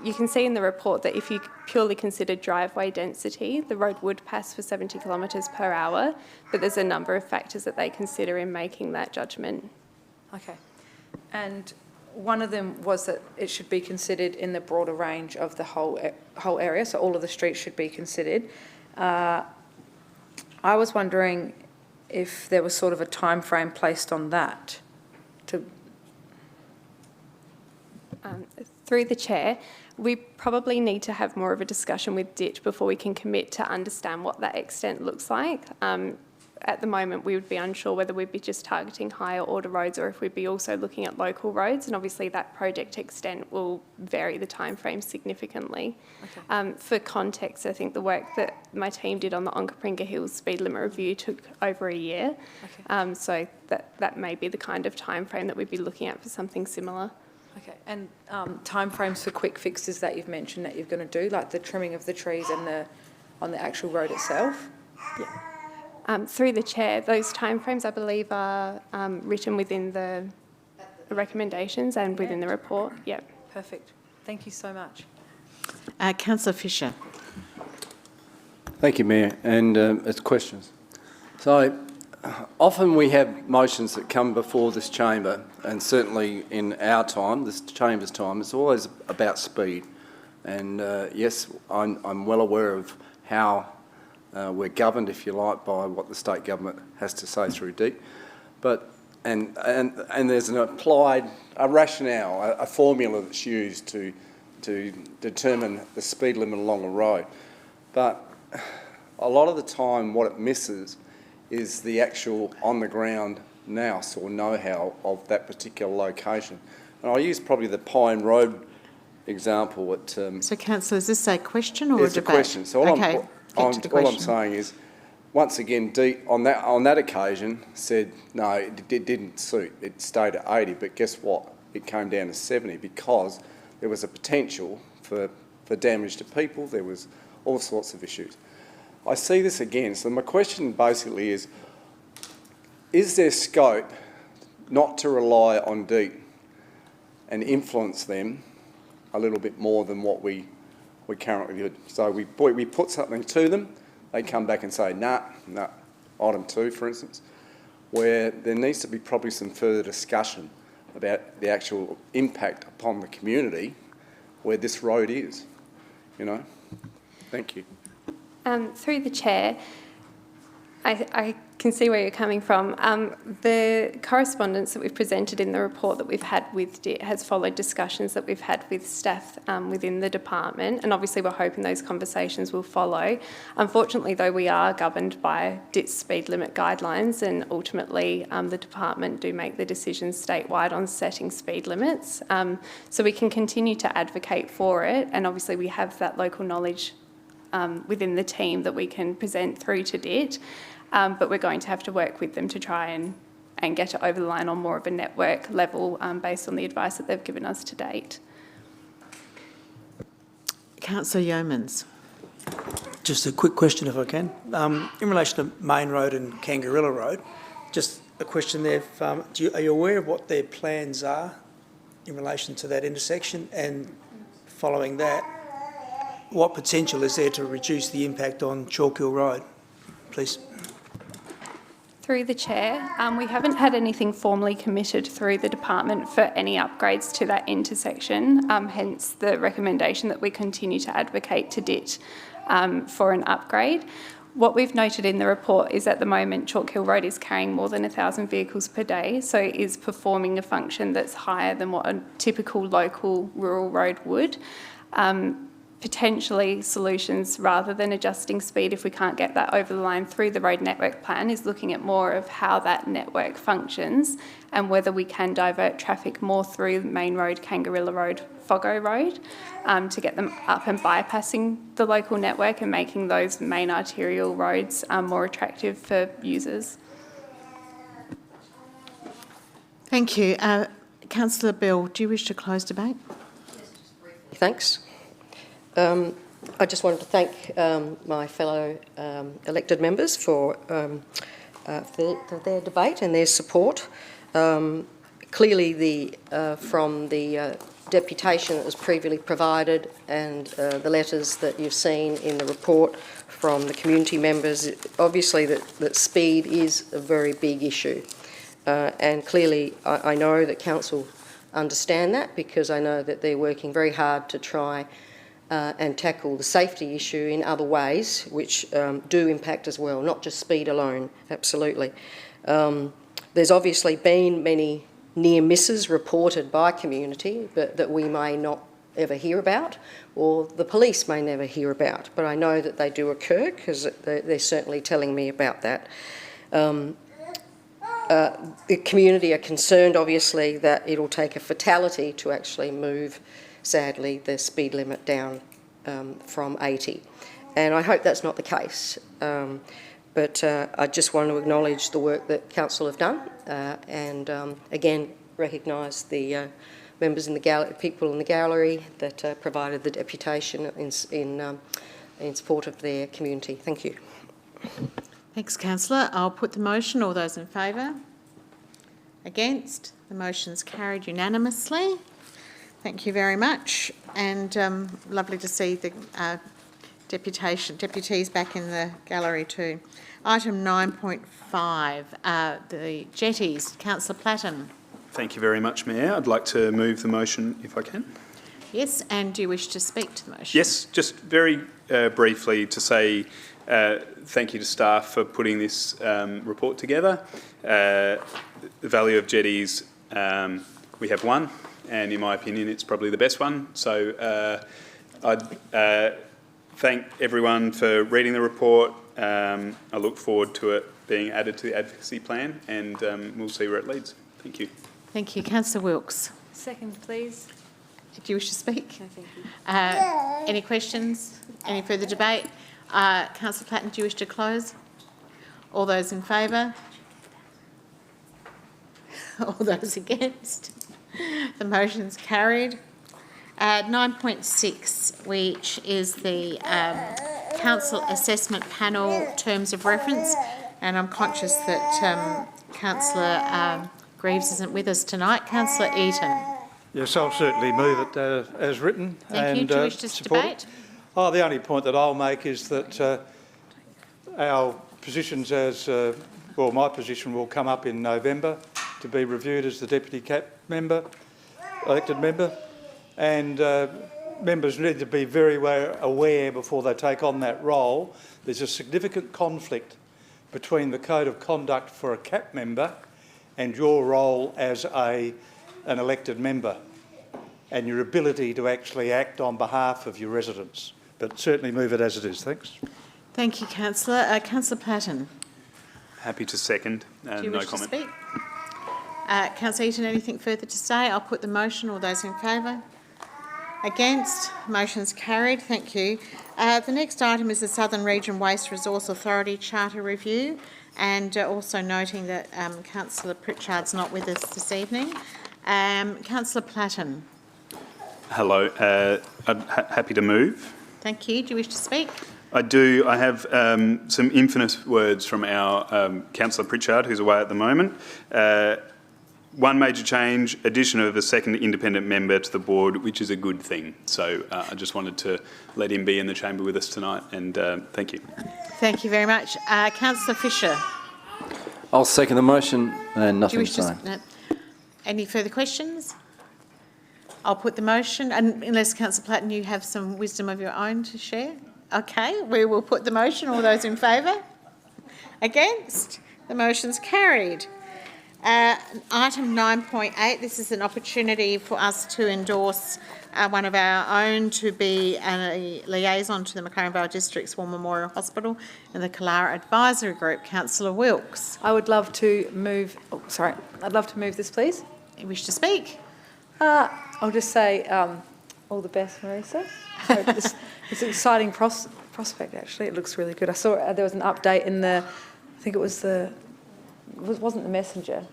you can see in the report that if you purely consider driveway density, the road would pass for 70 kilometres per hour, but there's a number of factors that they consider in making that judgment. Okay. And one of them was that it should be considered in the broader range of the whole area, so all of the streets should be considered. I was wondering if there was sort of a time frame placed on that to... Through the chair, we probably need to have more of a discussion with DIT before we can commit to understand what that extent looks like. At the moment, we would be unsure whether we'd be just targeting higher order roads or if we'd be also looking at local roads, and obviously that project extent will vary the timeframe significantly. Okay. For context, I think the work that my team did on the Onkapringa Hills speed limit review took over a year. Okay. So that may be the kind of timeframe that we'd be looking at for something similar. Okay, and timeframes for quick fixes that you've mentioned that you're going to do, like the trimming of the trees and on the actual road itself? Yeah. Through the chair, those timeframes I believe are written within the recommendations and within the report. Yep. Perfect. Thank you so much. Councillor Fisher. Thank you, Mayor. And it's questions. So often we have motions that come before this chamber, and certainly in our time, this chamber's time, it's always about speed. And yes, I'm well aware of how we're governed, if you like, by what the state government has to say through DEEP. But and there's a rationale, a formula that's used to determine the speed limit along a road. But a lot of the time, what it misses is the actual on-the-ground nous or know-how of that particular location. And I'll use probably the Pine Road example. So, Councillor, is this a question or a debate? It's a question. So all I'm saying is, once again, on that occasion said, no, it didn't suit. It stayed at 80, but guess what? It came down to 70 because there was a potential for damage to people. There was all sorts of issues. I see this again. So my question basically is there scope not to rely on DEEP and influence them a little bit more than what we currently do? So we put something to them, they come back and say, nah, item 2, for instance, where there needs to be probably some further discussion about the actual impact upon the community where this road is, you know? Thank you. Through the chair, I can see where you're coming from. The correspondence that we've presented in the report that we've had with DIT has followed discussions that we've had with staff within the department, and obviously we're hoping those conversations will follow. Unfortunately, though, we are governed by DIT's speed limit guidelines, and ultimately the department do make the decisions statewide on setting speed limits. So we can continue to advocate for it, and obviously we have that local knowledge within the team that we can present through to DIT, but we're going to have to work with them to try and get it over the line on more of a network level based on the advice that they've given us to date. Councillor YEOMANS. Just a quick question, if I can. In relation to Main Road and Kangarilla Road, just a question there. Are you aware of what their plans are in relation to that intersection? And following that, what potential is there to reduce the impact on Chalk Hill Road, please? Through the chair, we haven't had anything formally committed through the department for any upgrades to that intersection, hence the recommendation that we continue to advocate to DIT for an upgrade. What we've noted in the report is at the moment Chalk Hill Road is carrying more than 1,000 vehicles per day, so it is performing a function that's higher than what a typical local rural road would. potentially solutions rather than adjusting speed if we can't get that over the line through the road network plan is looking at more of how that network functions and whether we can divert traffic more through Main Road, Kangarilla Road, Foggo Road to get them up and bypassing the local network and making those main arterial roads more attractive for users. Thank you. Councillor Bill, do you wish to close debate? Thanks. I just wanted to thank my fellow elected members for their debate and their support. Clearly, from the deputation that was previously provided and the letters that you've seen in the report from the community members, obviously that speed is a very big issue. And clearly, I know that council understand that because I know that they're working very hard to try and tackle the safety issue in other ways, which do impact as well, not just speed alone, absolutely. There's obviously been many near misses reported by community, but that we may not ever hear about, or the police may never hear about. But I know that they do occur because they're certainly telling me about that. The community are concerned, obviously, that it'll take a fatality to actually move, sadly, the speed limit down from 80. And I hope that's not the case. But I just want to acknowledge the work that council have done and, again, recognise the members in the gallery, people in the gallery that provided the deputation in support of their community. Thank you. Thanks, Councillor. I'll put the motion. All those in favour? Against? The motion's carried unanimously. Thank you very much. And lovely to see the deputies back in the gallery too. Item 9.5, the jetties. Councillor Platten. Thank you very much, Mayor. I'd like to move the motion if I can. Yes, and do you wish to speak to the motion? Yes, just very briefly to say thank you to staff for putting this report together. The value of jetties, we have one, and in my opinion it's probably the best one. So I'd thank everyone for reading the report. I look forward to it being added to the advocacy plan, and we'll see where it leads. Thank you. Thank you. Councillor Wilkes. Second, please. Do you wish to speak? No, thank you. Any questions? Any further debate? Councillor Platten, do you wish to close? All those in favour? All those against? The motion's carried. 9.6, which is the Council Assessment Panel Terms of Reference, and I'm conscious that Councillor Greaves isn't with us tonight. Councillor Eaton. Yes, I'll certainly move it as written. Thank you. Do you wish to debate? Oh, the only point that I'll make is that our positions as, well, my position will come up in November to be reviewed as the Deputy CAP member, elected member, and members need to be very aware before they take on that role. There's a significant conflict between the Code of Conduct for a CAP member and your role as an elected member and your ability to actually act on behalf of your residents. But certainly move it as it is. Thanks. Thank you, Councillor. Councillor Platten. Happy to second. Do you no wish comment. to speak? Councillor Eaton, anything further to say? I'll put the motion. All those in favour? Against? Motion's carried. Thank you. The next item is the Southern Region Waste Resource Authority Charter Review, and also noting that Councillor Pritchard's not with us this evening. Councillor Platten. Hello. I'm happy to move. Thank you. Do you wish to speak? I do. I have some infamous words from our Councillor Pritchard, who's away at the moment. One major change, addition of a second independent member to the board, which is a good thing. So I just wanted to let him be in the chamber with us tonight, and thank you. Thank you very much. Councillor Fisher. I'll second the motion and nothing to say. Any further questions? I'll put the motion, and unless Councillor Platten, you have some wisdom of your own to share. Okay, we will put the motion. All those in favour? Against? The motion's carried. Item 9.8, this is an opportunity for us to endorse one of our own to be a liaison to the McLaren Vale District's War Memorial Hospital and the KALYRA Advisory Group, Councillor Wilkes. I would love to move, I'd love to move this, please. You wish to speak? I'll just say all the best, Marisa. It's an exciting prospect, actually. It looks really good. I saw there was an update in the, I think it was wasn't the Messenger.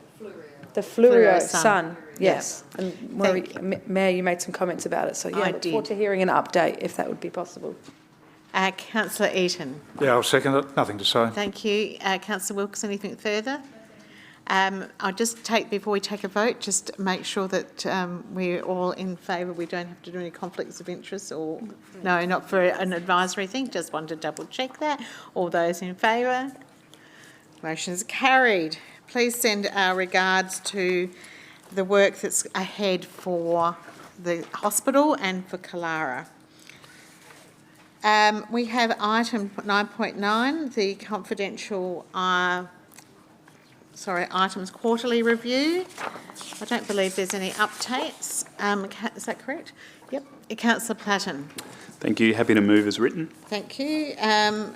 The Fluorio Sun, yes. Yep. And Mayor, you made some comments about it, so yeah, I look forward to hearing an update if that would be possible. Councillor Eaton. Yeah, I'll second it. Nothing to say. Thank you. Councillor Wilkes, anything further? I'll just before we take a vote, just make sure that we're all in favour. We don't have to do any conflicts of interest or, no, not for an advisory thing. Just wanted to double check that. All those in favour? Motion's carried. Please send our regards to the work that's ahead for the hospital and for KALYRA. We have item 9.9, the confidential, items quarterly review. I don't believe there's any updates. Is that correct? Yep. Councillor Platten. Thank you. Happy to move as written. Thank you.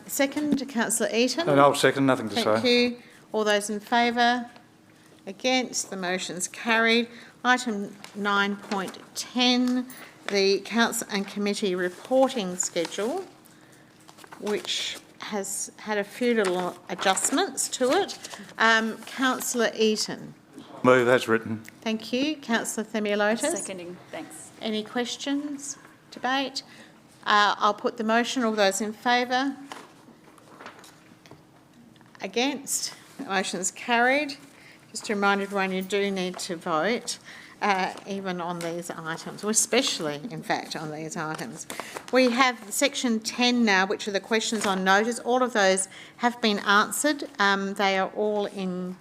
Second, Councillor Eaton. And I'll second. Nothing to say. Thank you. All those in favour? Against? The motion's carried. Item 9.10, the council and committee reporting schedule, which has had a few little adjustments to it. Councillor Eaton. Move as written. Thank you. Councillor Themialotis. Seconding, thanks. Any questions? Debate? I'll put the motion. All those in favour? Against? The motion's carried. Just to remind everyone, you do need to vote, even on these items, or especially, in fact, on these items. We have section 10 now, which are the questions on notice. All of those have been answered. They are all in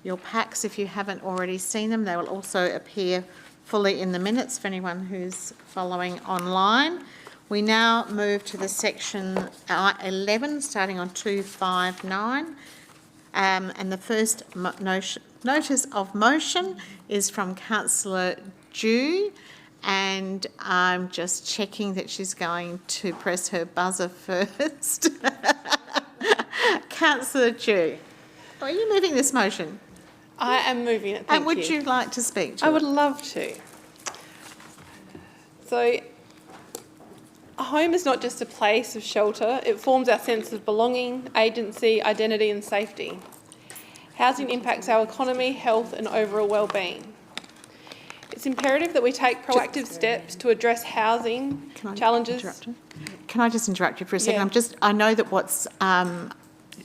your packs if you haven't already seen them. They will also appear fully in the minutes for anyone who's following online. We now move to the section 11, starting on 259. And the first notice of motion is from Councillor Dew, and I'm just checking that she's going to press her buzzer first. Councillor Dew, are you moving this motion? I am moving it, thank you. And would you like to speak to it? I would love to. So, a home is not just a place of shelter, it forms our sense of belonging, agency, identity and safety. Housing impacts our economy, health and overall well-being. It's imperative that we take proactive steps to address housing challenges. Can I just interrupt you for a second? Yeah. I know that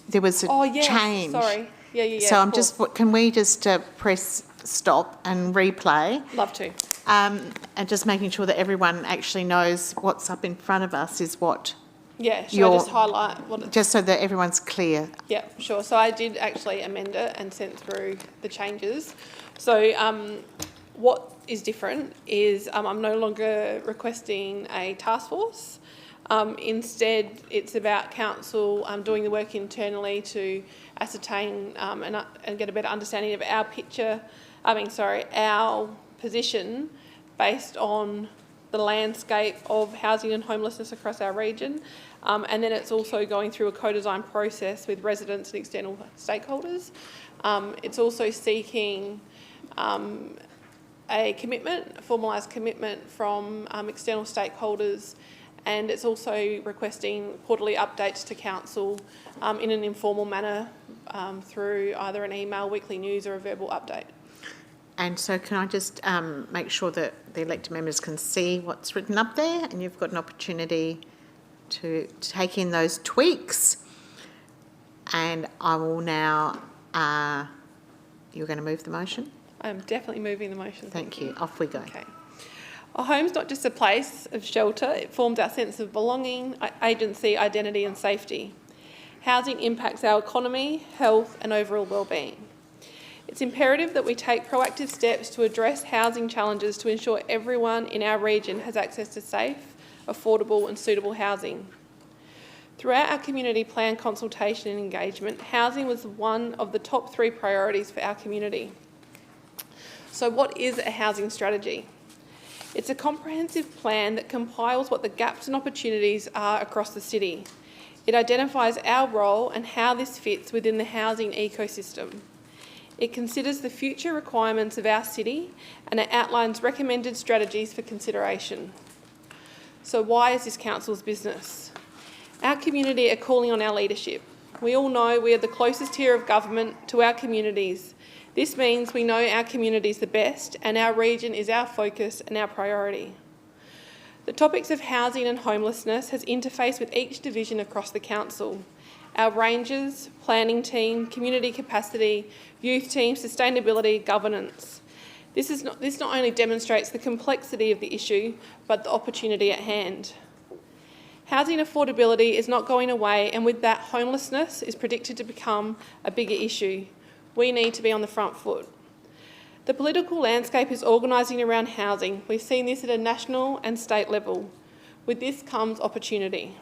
there was a change. Sorry. Yeah. So can we just press stop and replay? Love to. And just making sure that everyone actually knows what's up in front of us is what. Yeah, should I just highlight what it's... Just so that everyone's clear. Yeah, sure. So I did actually amend it and sent through the changes. So what is different is I'm no longer requesting a task force. Instead, it's about council doing the work internally to ascertain and get a better understanding of our our position based on the landscape of housing and homelessness across our region. And then it's also going through a co-design process with residents and external stakeholders. It's also seeking a formalised commitment from external stakeholders, and it's also requesting quarterly updates to council in an informal manner through either an email, weekly news or a verbal update. And so can I just make sure that the elected members can see what's written up there, and you've got an opportunity to take in those tweaks. And I will now, you're going to move the motion? I'm definitely moving the motion. Thank you. Off we go. Okay. A home's not just a place of shelter, it forms our sense of belonging, agency, identity and safety. Housing impacts our economy, health and overall well-being. It's imperative that we take proactive steps to address housing challenges to ensure everyone in our region has access to safe, affordable and suitable housing. Throughout our community plan consultation and engagement, housing was one of the top 3 priorities for our community. So what is a housing strategy? It's a comprehensive plan that compiles what the gaps and opportunities are across the city. It identifies our role and how this fits within the housing ecosystem. It considers the future requirements of our city and it outlines recommended strategies for consideration. So why is this council's business? Our community are calling on our leadership. We all know we are the closest tier of government to our communities. This means we know our communities the best and our region is our focus and our priority. The topics of housing and homelessness has interfaced with each division across the council. Our rangers, planning team, community capacity, youth team, sustainability, governance. This not only demonstrates the complexity of the issue, but the opportunity at hand. Housing affordability is not going away, and with that, homelessness is predicted to become a bigger issue. We need to be on the front foot. The political landscape is organising around housing. We've seen this at a national and state level. With this comes opportunity.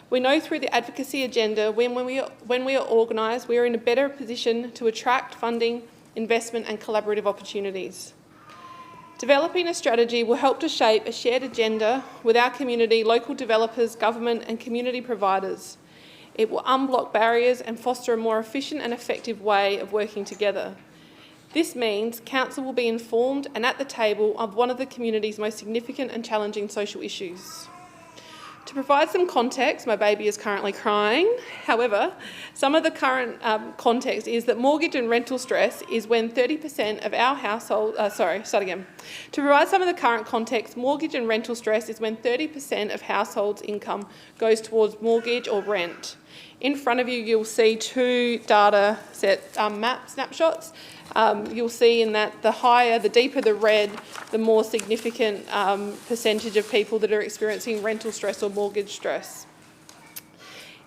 We know through the advocacy agenda, when we are organised, we are in a better position to attract funding, investment and collaborative opportunities. Developing a strategy will help to shape a shared agenda with our community, local developers, government and community providers. It will unblock barriers and foster a more efficient and effective way of working together. This means Council will be informed and at the table of one of the community's most significant and challenging social issues. To provide some context, my baby is currently crying. However, some of the current context is that mortgage and rental stress is when 30% of our household, To provide some of the current context, mortgage and rental stress is when 30% of households' income goes towards mortgage or rent. In front of you, you'll see two data set map snapshots. You'll see in that the deeper the red, the more significant percentage of people that are experiencing rental stress or mortgage stress.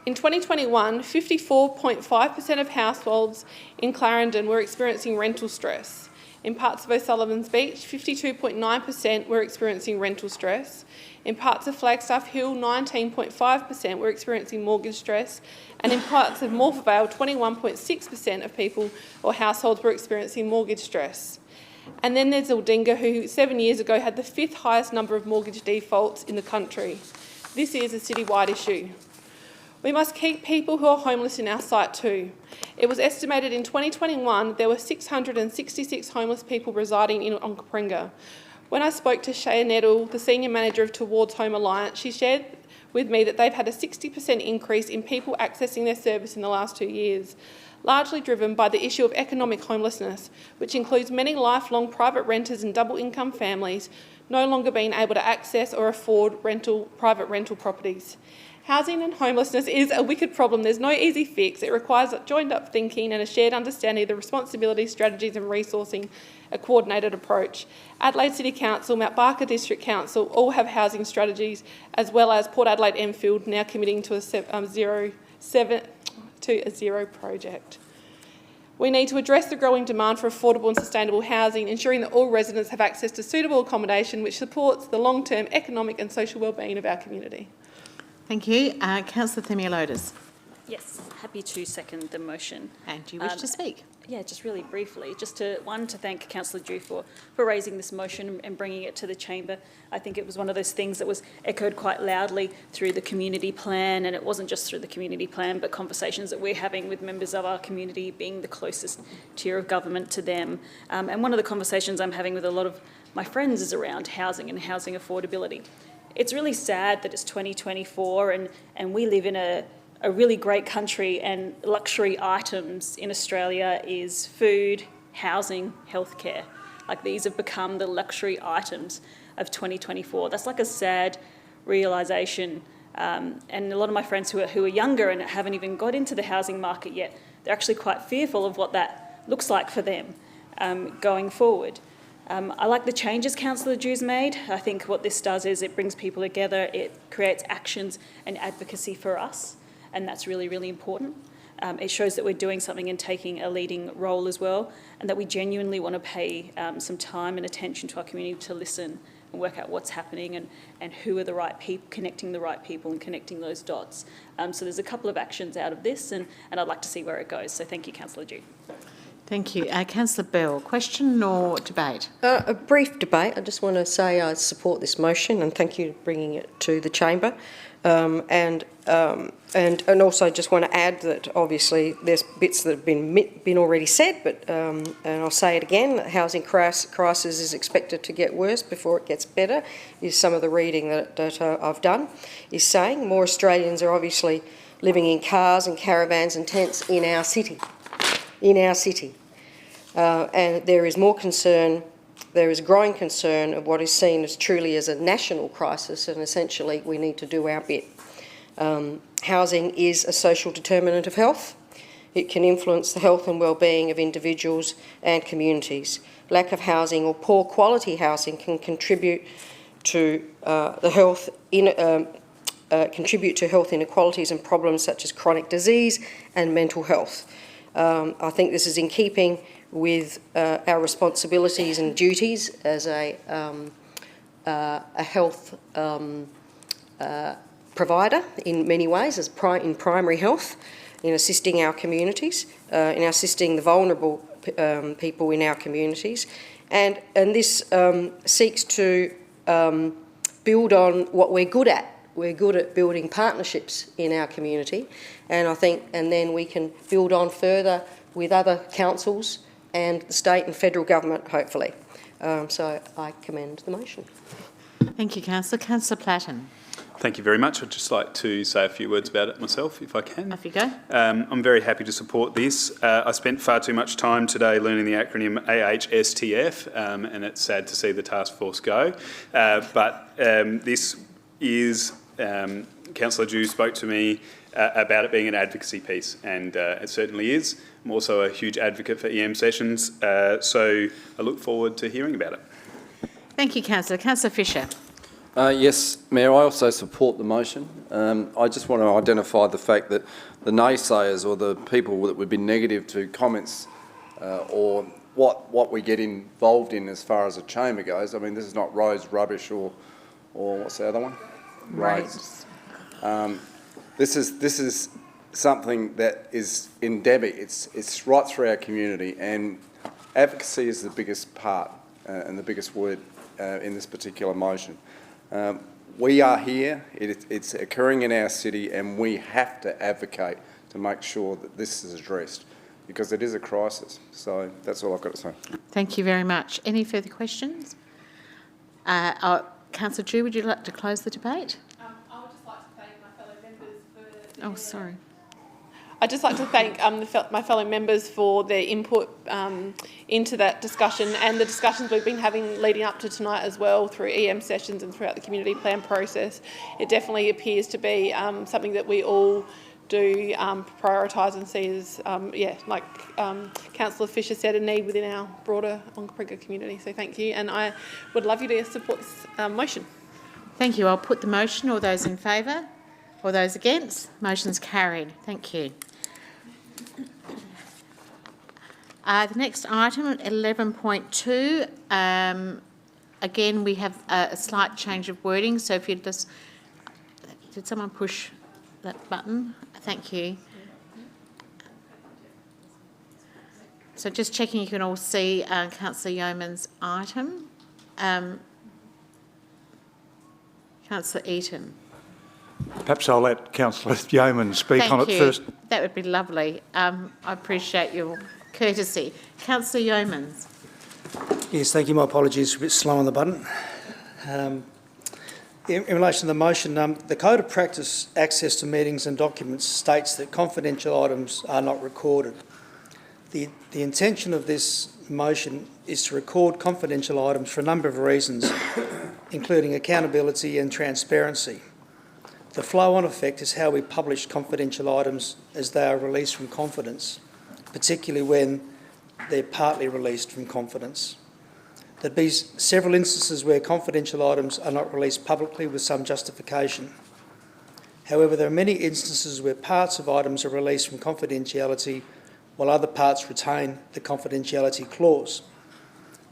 In 2021, 54.5% of households in Clarendon were experiencing rental stress. In parts of O'Sullivan's Beach, 52.9% were experiencing rental stress. In parts of Flagstaff Hill, 19.5% were experiencing mortgage stress. And in parts of Morphettvale, 21.6% of people or households were experiencing mortgage stress. And then there's ALDINGA, who 7 years ago had the 5th highest number of mortgage defaults in the country. This is a citywide issue. We must keep people who are homeless in our sight too. It was estimated in 2021 there were 666 homeless people residing on Kapringa. When I spoke to Shea Nettle, the Senior Manager of Towards Home Alliance, she shared with me that they've had a 60% increase in people accessing their service in the last 2 years, largely driven by the issue of economic homelessness, which includes many lifelong private renters and double income families no longer being able to access or afford private rental properties. Housing and homelessness is a wicked problem. There's no easy fix. It requires joined-up thinking and a shared understanding of the responsibilities, strategies and resourcing, a coordinated approach. Adelaide City Council, Mount Barker District Council all have housing strategies, as well as Port Adelaide Enfield now committing to a zero project. We need to address the growing demand for affordable and sustainable housing, ensuring that all residents have access to suitable accommodation which supports the long-term economic and social wellbeing of our community. Thank you. Councillor Themialotis. Yes, happy to second the motion. And do you wish to speak? Yeah, just really briefly, just to thank Councillor Dew for raising this motion and bringing it to the chamber. I think it was one of those things that was echoed quite loudly through the community plan, and it wasn't just through the community plan, but conversations that we're having with members of our community, being the closest tier of government to them. And one of the conversations I'm having with a lot of my friends is around housing and housing affordability. It's really sad that it's 2024 and we live in a really great country, and luxury items in Australia is food, housing, healthcare. Like, these have become the luxury items of 2024. That's like a sad realisation. And a lot of my friends who are younger and haven't even got into the housing market yet, they're actually quite fearful of what that looks like for them going forward. I like the changes Councillor Dew's made. I think what this does is it brings people together, it creates actions and advocacy for us, and that's really, really important. It shows that we're doing something and taking a leading role as well, and that we genuinely want to pay some time and attention to our community to listen and work out what's happening and who are the right people, connecting the right people and connecting those dots. So there's a couple of actions out of this, and I'd like to see where it goes. So thank you, Councillor Dew. Thank you. Councillor Bell, question or debate? A brief debate. I just want to say I support this motion and thank you for bringing it to the chamber. And also just want to add that obviously there's bits that have been already said, but and I'll say it again: that housing crisis is expected to get worse before it gets better. Is some of the reading that I've done is saying more Australians are obviously living in cars and caravans and tents in our city. And there is more concern, there is growing concern of what is seen as truly as a national crisis, and essentially we need to do our bit. Housing is a social determinant of health. It can influence the health and well-being of individuals and communities. Lack of housing or poor quality housing can contribute to health inequalities and problems such as chronic disease and mental health. I think this is in keeping with our responsibilities and duties as a health provider in many ways, in primary health, in assisting our communities, in assisting the vulnerable people in our communities. And this seeks to build on what we're good at. We're good at building partnerships in our community, and I think, and then we can build on further with other councils and the state and federal government, hopefully. So I commend the motion. Thank you, Councillor. Councillor Platten. Thank you very much. I'd just like to say a few words about it myself, if I can. Off you go. I'm very happy to support this. I spent far too much time today learning the acronym AHSTF, and it's sad to see the task force go. But this is, Councillor Dew spoke to me about it being an advocacy piece, and it certainly is. I'm also a huge advocate for EM sessions, so I look forward to hearing about it. Thank you, Councillor. Councillor Fisher. Yes, Mayor, I also support the motion. I just want to identify the fact that the naysayers or the people that would be negative to comments or what we get involved in as far as a chamber goes. I mean, this is not roads, rubbish, or what's the other one? Roads. This is something that is endemic. It's right through our community, and advocacy is the biggest part and the biggest word in this particular motion. We are here, it's occurring in our city, and we have to advocate to make sure that this is addressed, because it is a crisis. So that's all I've got to say. Thank you very much. Any further questions? Councillor Dew, would you like to close the debate? I would just like to thank my fellow members for... Oh, sorry. I'd just like to thank my fellow members for their input into that discussion and the discussions we've been having leading up to tonight as well through EM sessions and throughout the community plan process. It definitely appears to be something that we all do prioritise and see as, like Councillor Fisher said, a need within our broader Onkaparinga community. So thank you, and I would love you to support this motion. Thank you. I'll put the motion. All those in favour? All those against? Motion's carried. Thank you. The next item, 11.2, again, we have a slight change of wording. So if you just... Did someone push that button? Thank you. So just checking you can all see Councillor Yeoman's item. Councillor Eaton. Perhaps I'll let Councillor Yeoman speak on it first. That would be lovely. I appreciate your courtesy. Councillor Yeomans. Yes, thank you. My apologies, a bit slow on the button. In relation to the motion, the Code of Practice Access to Meetings and Documents states that confidential items are not recorded. The intention of this motion is to record confidential items for a number of reasons, including accountability and transparency. The flow-on effect is how we publish confidential items as they are released from confidence, particularly when they're partly released from confidence. There'd be several instances where confidential items are not released publicly with some justification. However, there are many instances where parts of items are released from confidentiality while other parts retain the confidentiality clause.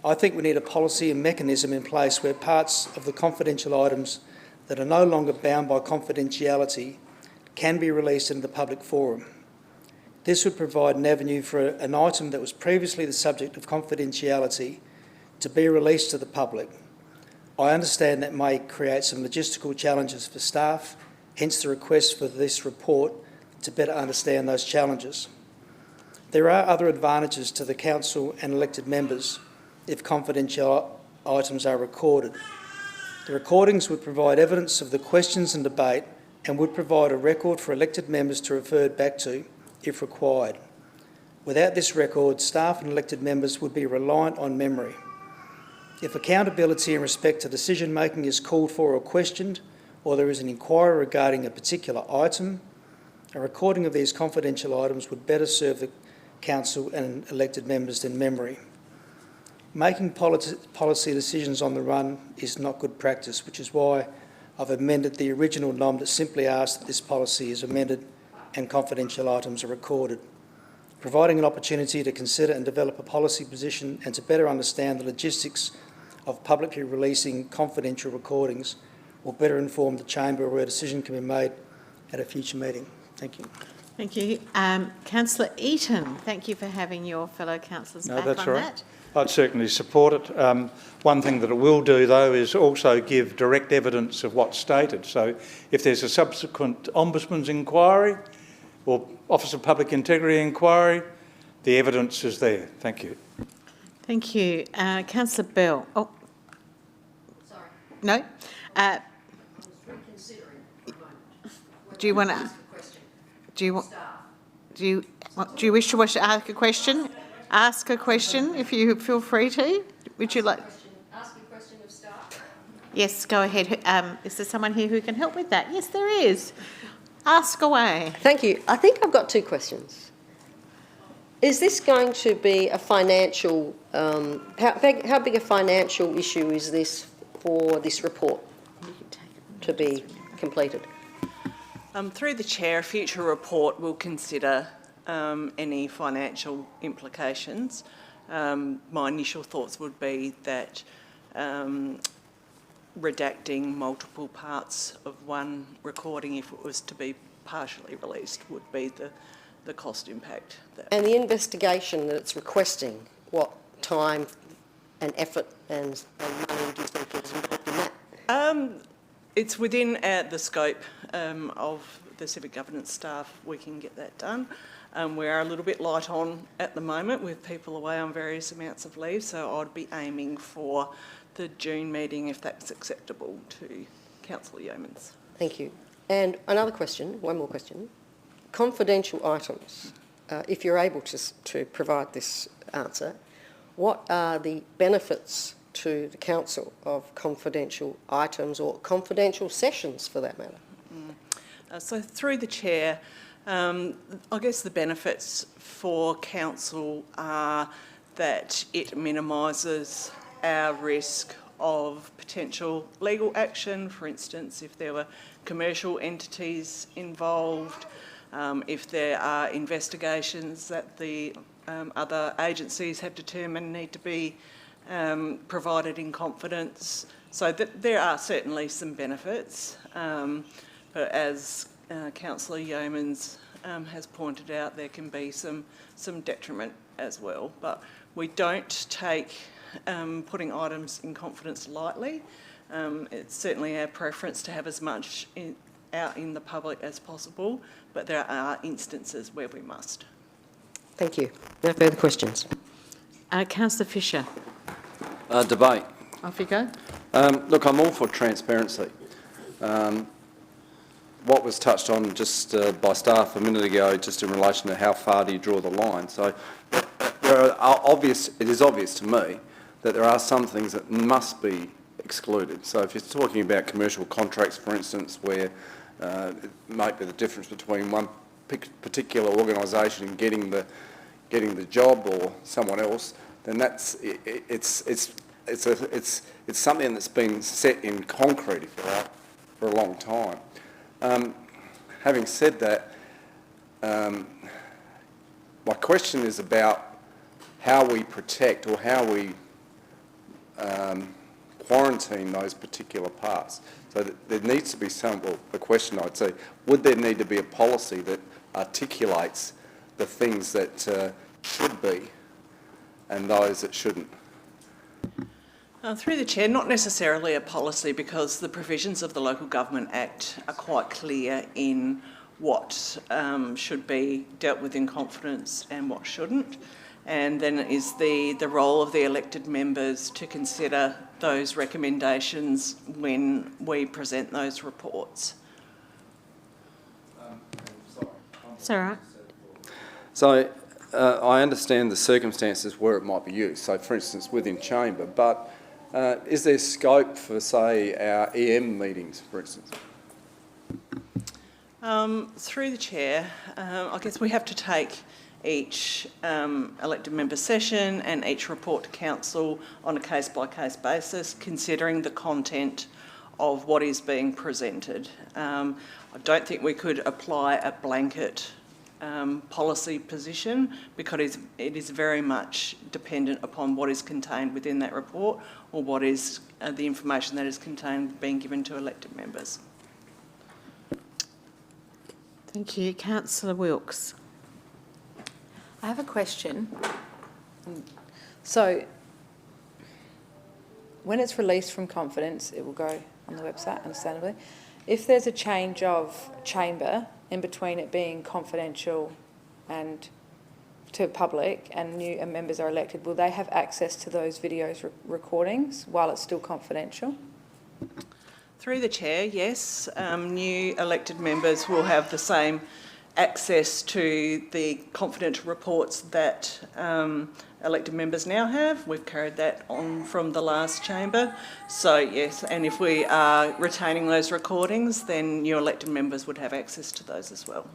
I think we need a policy and mechanism in place where parts of the confidential items that are no longer bound by confidentiality can be released into the public forum. This would provide an avenue for an item that was previously the subject of confidentiality to be released to the public. I understand that may create some logistical challenges for staff, hence the request for this report to better understand those challenges. There are other advantages to the Council and elected members if confidential items are recorded. The recordings would provide evidence of the questions and debate and would provide a record for elected members to refer back to if required. Without this record, staff and elected members would be reliant on memory. If accountability in respect to decision-making is called for or questioned, or there is an inquiry regarding a particular item, a recording of these confidential items would better serve the Council and elected members than memory. Making policy decisions on the run is not good practice, which is why I've amended the original NOM that simply asks that this policy is amended and confidential items are recorded. Providing an opportunity to consider and develop a policy position and to better understand the logistics of publicly releasing confidential recordings will better inform the Chamber where a decision can be made at a future meeting. Thank you. Thank you. Councillor Eaton, thank you for having your fellow councillors back that's on right. that. I'd certainly support it. One thing that it will do, though, is also give direct evidence of what's stated. So if there's a subsequent Ombudsman's inquiry or Office of Public Integrity inquiry, the evidence is there. Thank you. Thank you. Councillor Bell. Oh. Sorry. No? I was reconsidering at the moment. Do you want to... Do you wish to ask a question? Ask a question if you feel free to. Would you like... Ask a question of staff. Yes, go ahead. Is there someone here who can help with that? Yes, there is. Ask away. Thank you. I think I've got two questions. Is this going to be a financial... how big a financial issue is this for this report to be completed? Through the Chair, a future report will consider any financial implications. My initial thoughts would be that redacting multiple parts of one recording, if it was to be partially released, would be the cost impact. And the investigation that it's requesting, what time and effort and money do you think is involved in that? It's within the scope of the civic governance staff. We can get that done. We are a little bit light on at the moment with people away on various amounts of leave, so I'd be aiming for the June meeting if that's acceptable to Councillor YEOMANS. Thank you. And another question, one more question. Confidential items, if you're able to provide this answer, what are the benefits to the Council of confidential items or confidential sessions for that matter? So through the Chair, I guess the benefits for Council are that it minimises our risk of potential legal action. For instance, if there were commercial entities involved, if there are investigations that the other agencies have determined need to be provided in confidence. So there are certainly some benefits, but as Councillor YEOMANS has pointed out, there can be some detriment as well. But we don't take putting items in confidence lightly. It's certainly our preference to have as much out in the public as possible, but there are instances where we must. Thank you. No further questions. Councillor Fisher. Debate. Off you go. Look, I'm all for transparency. What was touched on just by staff a minute ago, just in relation to how far do you draw the line. So it is obvious to me that there are some things that must be excluded. So if you're talking about commercial contracts, for instance, where it might be the difference between one particular organisation and getting the job or someone else, then it's something that's been set in concrete, if you like, for a long time. Having said that, my question is about how we protect or how we quarantine those particular parts. So that there needs to be the question I'd say, would there need to be a policy that articulates the things that should be and those that shouldn't? Through the Chair, not necessarily a policy, because the provisions of the Local Government Act are quite clear in what should be dealt with in confidence and what shouldn't. And then it is the role of the elected members to consider those recommendations when we present those reports. It's all right. So I understand the circumstances where it might be used, so for instance within chamber, but is there scope for, say, our EM meetings, for instance? Through the Chair, I guess we have to take each elected member session and each report to council on a case-by-case basis, considering the content of what is being presented. I don't think we could apply a blanket policy position, because it is very much dependent upon what is contained within that report, or what is the information that is contained being given to elected members. Thank you. Councillor Wilkes. I have a question. So, when it's released from confidence, it will go on the website, understandably. If there's a change of chamber in between it being confidential and to public and new members are elected, will they have access to those videos recordings while it's still confidential? Through the Chair, yes. New elected members will have the same access to the confidential reports that elected members now have. We've carried that on from the last chamber. So yes, and if we are retaining those recordings, then new elected members would have access to those as well.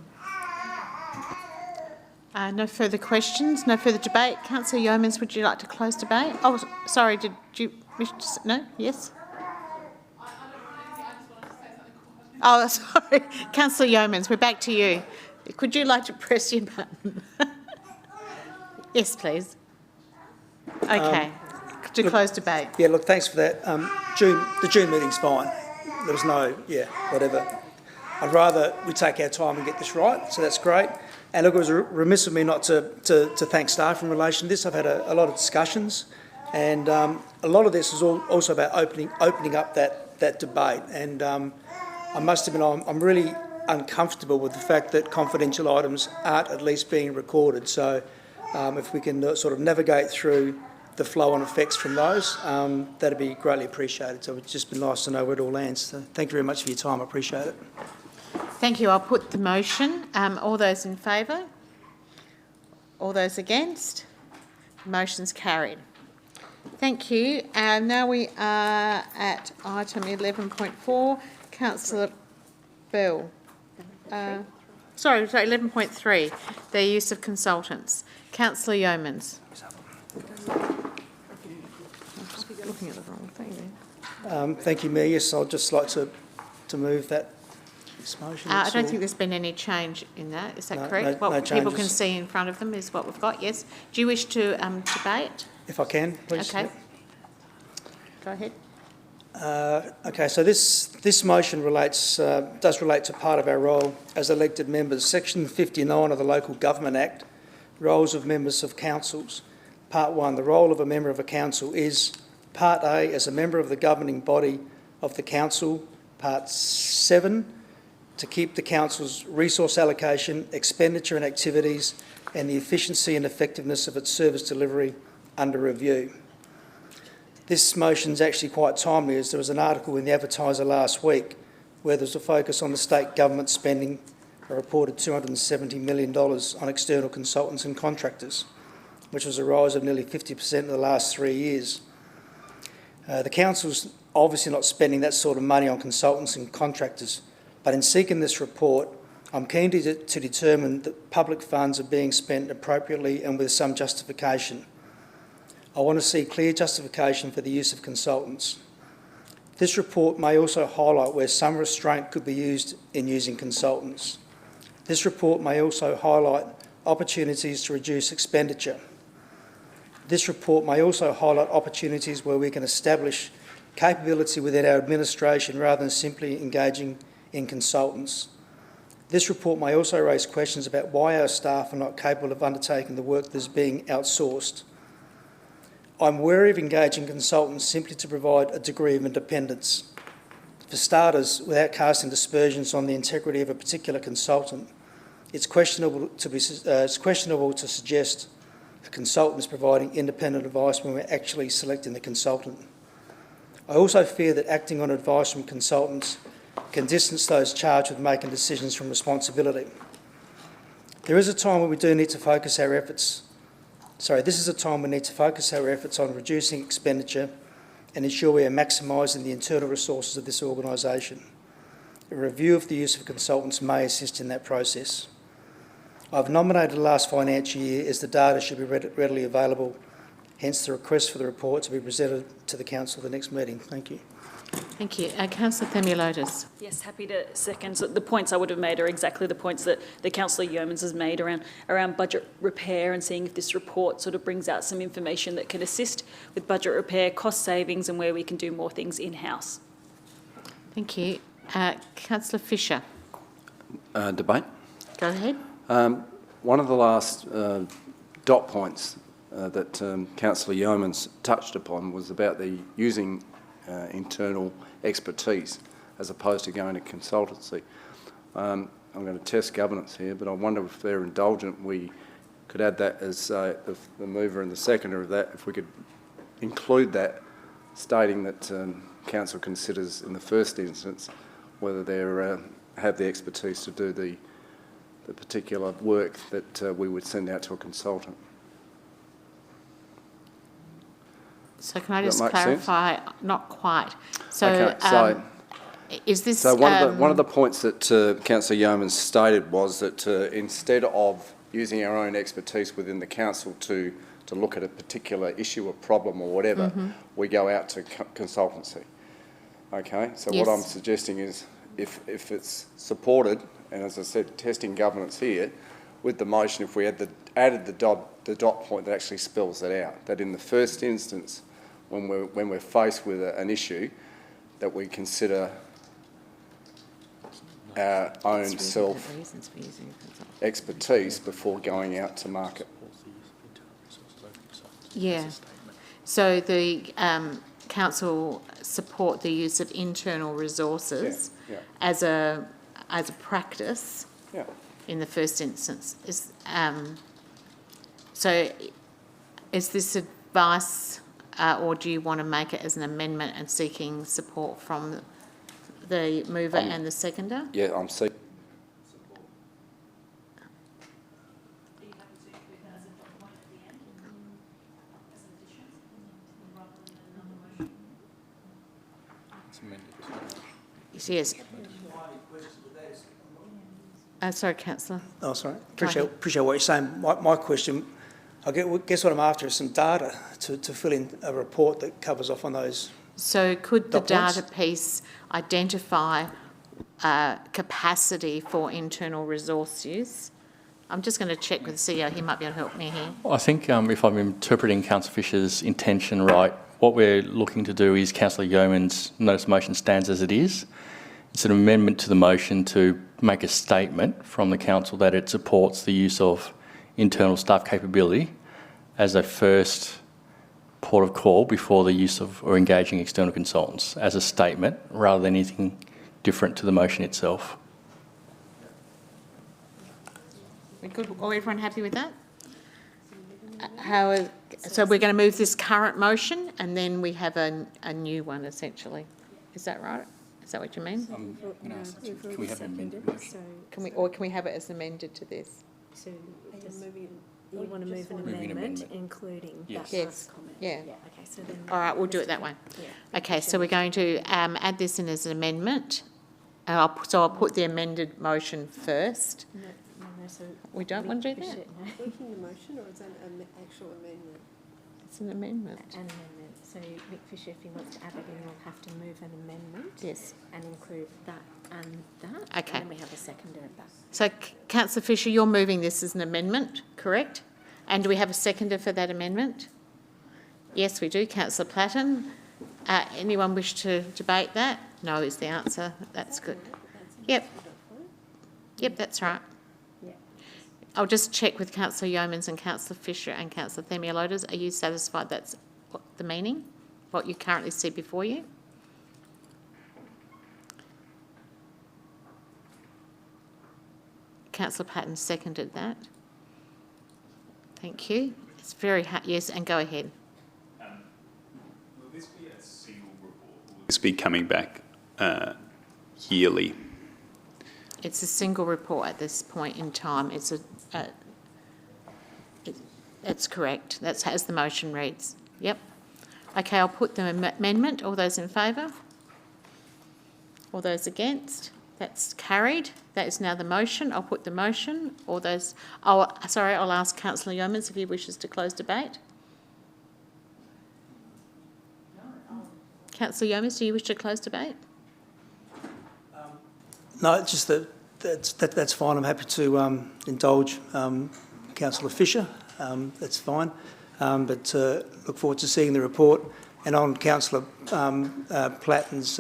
No further questions, no further debate. Councillor Yeomans, would you like to close debate? Oh, sorry, did you wish to... No? Yes? Oh, sorry. Councillor Yeomans, we're back to you. Could you like to press your button? Yes, please. Okay. To close debate. Yeah, look, thanks for that. The June meeting's fine. There was no, whatever. I'd rather we take our time and get this right, so that's great. And look, it was remiss of me not to thank staff in relation to this. I've had a lot of discussions, and a lot of this is also about opening up that debate. And I must admit, I'm really uncomfortable with the fact that confidential items aren't at least being recorded. So if we can sort of navigate through the flow and effects from those, that'd be greatly appreciated. So it'd just be nice to know where it all lands. So thank you very much for your time. I appreciate it. Thank you. I'll put the motion. All those in favour? All those against? Motion's carried. Thank you. Now we are at item 11.4. Councillor Bell. Sorry, 11.3, the use of consultants. Councillor Yeomans. I'm just looking at the wrong thing there. Thank you, Mayor. Yes, I'd just like to move that this motion. I don't think there's been any change in that. Is that No, correct? no What people changes. can see in front of them is what we've got, yes. Do you wish to debate? If I can, please. Okay. Go ahead. Okay, so this motion does relate to part of our role as elected members. Section 59 of the Local Government Act, roles of members of councils. Part 1, the role of a member of a council is: Part A, as a member of the governing body of the council. Part 7, to keep the council's resource allocation, expenditure and activities and the efficiency and effectiveness of its service delivery under review. This motion is actually quite timely, as there was an article in the Advertiser last week where there was a focus on the state government spending a reported $270 million on external consultants and contractors, which was a rise of nearly 50% in the last 3 years. The council's obviously not spending that sort of money on consultants and contractors, but in seeking this report, I'm keen to determine that public funds are being spent appropriately and with some justification. I want to see clear justification for the use of consultants. This report may also highlight where some restraint could be used in using consultants. This report may also highlight opportunities to reduce expenditure. This report may also highlight opportunities where we can establish capability within our administration rather than simply engaging in consultants. This report may also raise questions about why our staff are not capable of undertaking the work that is being outsourced. I'm wary of engaging consultants simply to provide a degree of independence. For starters, without casting aspersions on the integrity of a particular consultant, it's questionable to suggest a consultant is providing independent advice when we're actually selecting the consultant. I also fear that acting on advice from consultants can distance those charged with making decisions from responsibility. There is a time when we do need to focus our efforts. This is a time we need to focus our efforts on reducing expenditure and ensure we are maximising the internal resources of this organisation. A review of the use of consultants may assist in that process. I've nominated the last financial year as the data should be readily available, hence the request for the report to be presented to the Council at the next meeting. Thank you. Thank you. Councillor Thermulotis. Yes, happy to second. So the points I would have made are exactly the points that Councillor YEOMANS has made around budget repair and seeing if this report sort of brings out some information that can assist with budget repair, cost savings and where we can do more things in-house. Thank you. Councillor Fisher. Debate. Go ahead. One of the last dot points that Councillor Yeomans touched upon was about the using internal expertise as opposed to going to consultancy. I'm going to test governance here, but I wonder if they're indulgent, we could add that as the mover and the seconder of that, if we could include that, stating that Council considers in the first instance whether they have the expertise to do the particular work that we would send out to a consultant. So can I just clarify? Sense? Not quite. So, okay, is this... So one of the points that Councillor Yeomans stated was that instead of using our own expertise within the council to look at a particular issue or problem or whatever, we go out to consultancy. Okay, so yes. What I'm suggesting is if it's supported, and as I said, testing governance here, with the motion, if we added the dot point that actually spells that out, that in the first instance, when we're faced with an issue, that we consider our own expertise before going out to market. Yeah. So the council support the use of internal resources as a practice in the first instance. So is this advice or do you want to make it as an amendment and seeking support from the mover and the seconder? Yeah, I'm seeking. Yes. Sorry, Councillor. Oh, sorry. Appreciate what you're saying. My question, I guess what I'm after is some data to fill in a report that covers off on those. So could the data piece identify capacity for internal resource use? I'm just going to check with the CEO. He might be able to help me here. I think if I'm interpreting Councillor Fisher's intention right, what we're looking to do is Councillor Yeoman's notice of motion stands as it is. It's an amendment to the motion to make a statement from the council that it supports the use of internal staff capability as a first port of call before the use of or engaging external consultants as a statement rather than anything different to the motion itself. We good? Are everyone happy with that? So we're going to move this current motion and then we have a new one essentially. Is that right? Is that what you mean? Can we have an amended motion? Can we have it as amended to this? So you want to move an amendment, including that last comment? Yeah. Okay, so then... All right, we'll do it that way. Yeah. Okay, so we're going to add this in as an amendment. So I'll put the amended motion first. No, so we don't want to do that? Tweaking the motion, or is that an actual amendment? It's an amendment. An amendment. So Nick Fisher, if he wants to add it in, will have to move an amendment. Yes. And include that and that. Okay. And then we have a seconder of that. So Councillor Fisher, you're moving this as an amendment, correct? And do we have a seconder for that amendment? Yes, we do. Councillor Platten. Anyone wish to debate that? No is the answer. That's good. Yep. Yep, that's right. Yeah. I'll just check with Councillor Yeomans and Councillor Fisher and Councillor Themialodes. Are you satisfied that's what the meaning, what you currently see before you? Councillor Patton seconded that. Thank you. It's very yes, and go ahead. Will this be a single report? Will this be coming back yearly? It's a single report at this point in time. That's correct. That's as the motion reads. Yep. Okay, I'll put the amendment. All those in favour? All those against? That's carried. That is now the motion. I'll put the motion. All those... Oh, sorry, I'll ask Councillor Yeomans if he wishes to close debate. Councillor Yeomans, do you wish to close debate? No, it's just that's fine. I'm happy to indulge Councillor Fisher. That's fine. But look forward to seeing the report. And on Councillor Platton's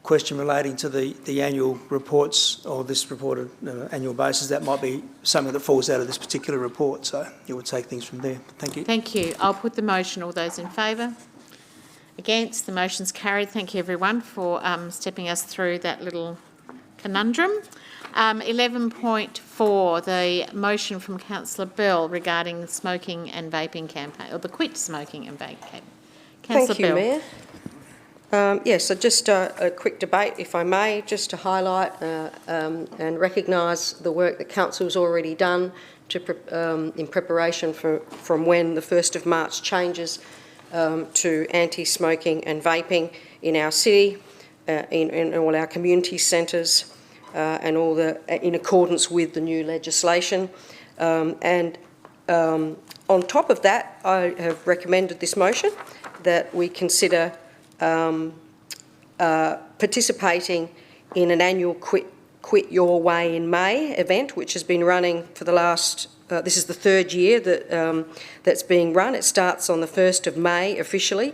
question relating to the annual reports or this report on annual basis, that might be something that falls out of this particular report. So you would take things from there. Thank you. Thank you. I'll put the motion. All those in favour? Against? The motion's carried. Thank you, everyone, for stepping us through that little conundrum. 11.4, the motion from Councillor Bell regarding the smoking and vaping campaign, or the Quit Smoking and Vaping campaign. Thank you, Mayor. Yes, so just a quick debate, if I may, just to highlight and recognise the work that Council's already done in preparation from when the 1st of March changes to anti-smoking and vaping in our city, in all our community centres, and all in accordance with the new legislation. And on top of that, I have recommended this motion that we consider participating in an annual Quit Your Way in May event, which has been running for the last, this is the 3rd year that's being run. It starts on the 1st of May officially,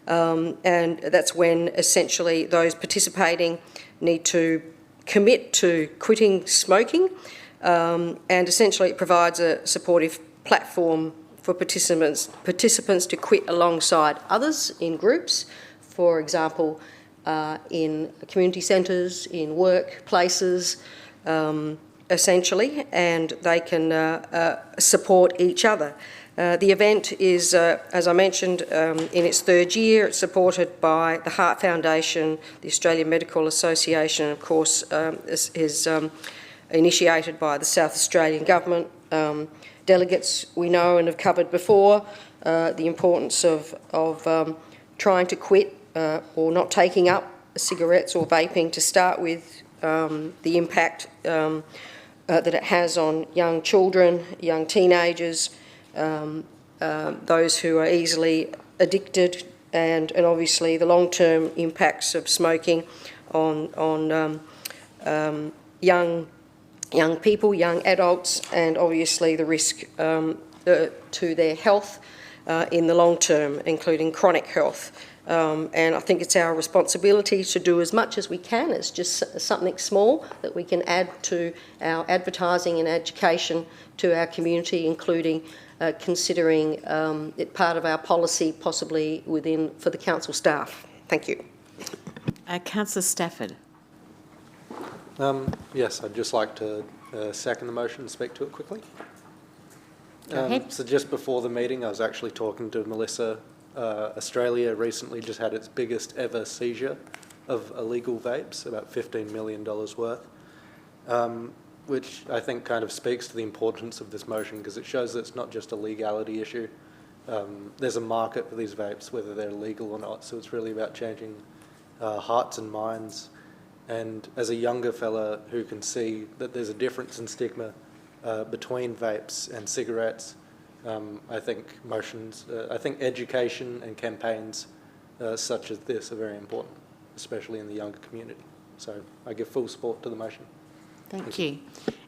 and that's when essentially those participating need to commit to quitting smoking, and essentially it provides a supportive platform for participants to quit alongside others in groups, for example, in community centres, in workplaces, essentially, and they can support each other. The event is, as I mentioned, in its 3rd year. It's supported by the Heart Foundation, the Australian Medical Association, of course, is initiated by the South Australian Government. Delegates we know and have covered before the importance of trying to quit or not taking up cigarettes or vaping to start with, the impact that it has on young children, young teenagers, those who are easily addicted, and obviously the long-term impacts of smoking on young people, young adults, and obviously the risk to their health in the long term, including chronic health. And I think it's our responsibility to do as much as we can. It's just something small that we can add to our advertising and education to our community, including considering it part of our policy, possibly for the council staff. Thank you. Councillor Stafford. Yes, I'd just like to second the motion and speak to it quickly. Go ahead. So just before the meeting, I was actually talking to Melissa. Australia recently just had its biggest ever seizure of illegal vapes, about $15 million worth, which I think kind of speaks to the importance of this motion, because it shows that it's not just a legality issue. There's a market for these vapes, whether they're legal or not, so it's really about changing hearts and minds. And as a younger fella who can see that there's a difference in stigma between vapes and cigarettes, I think I think education and campaigns such as this are very important, especially in the younger community. So I give full support to the motion. Thank you.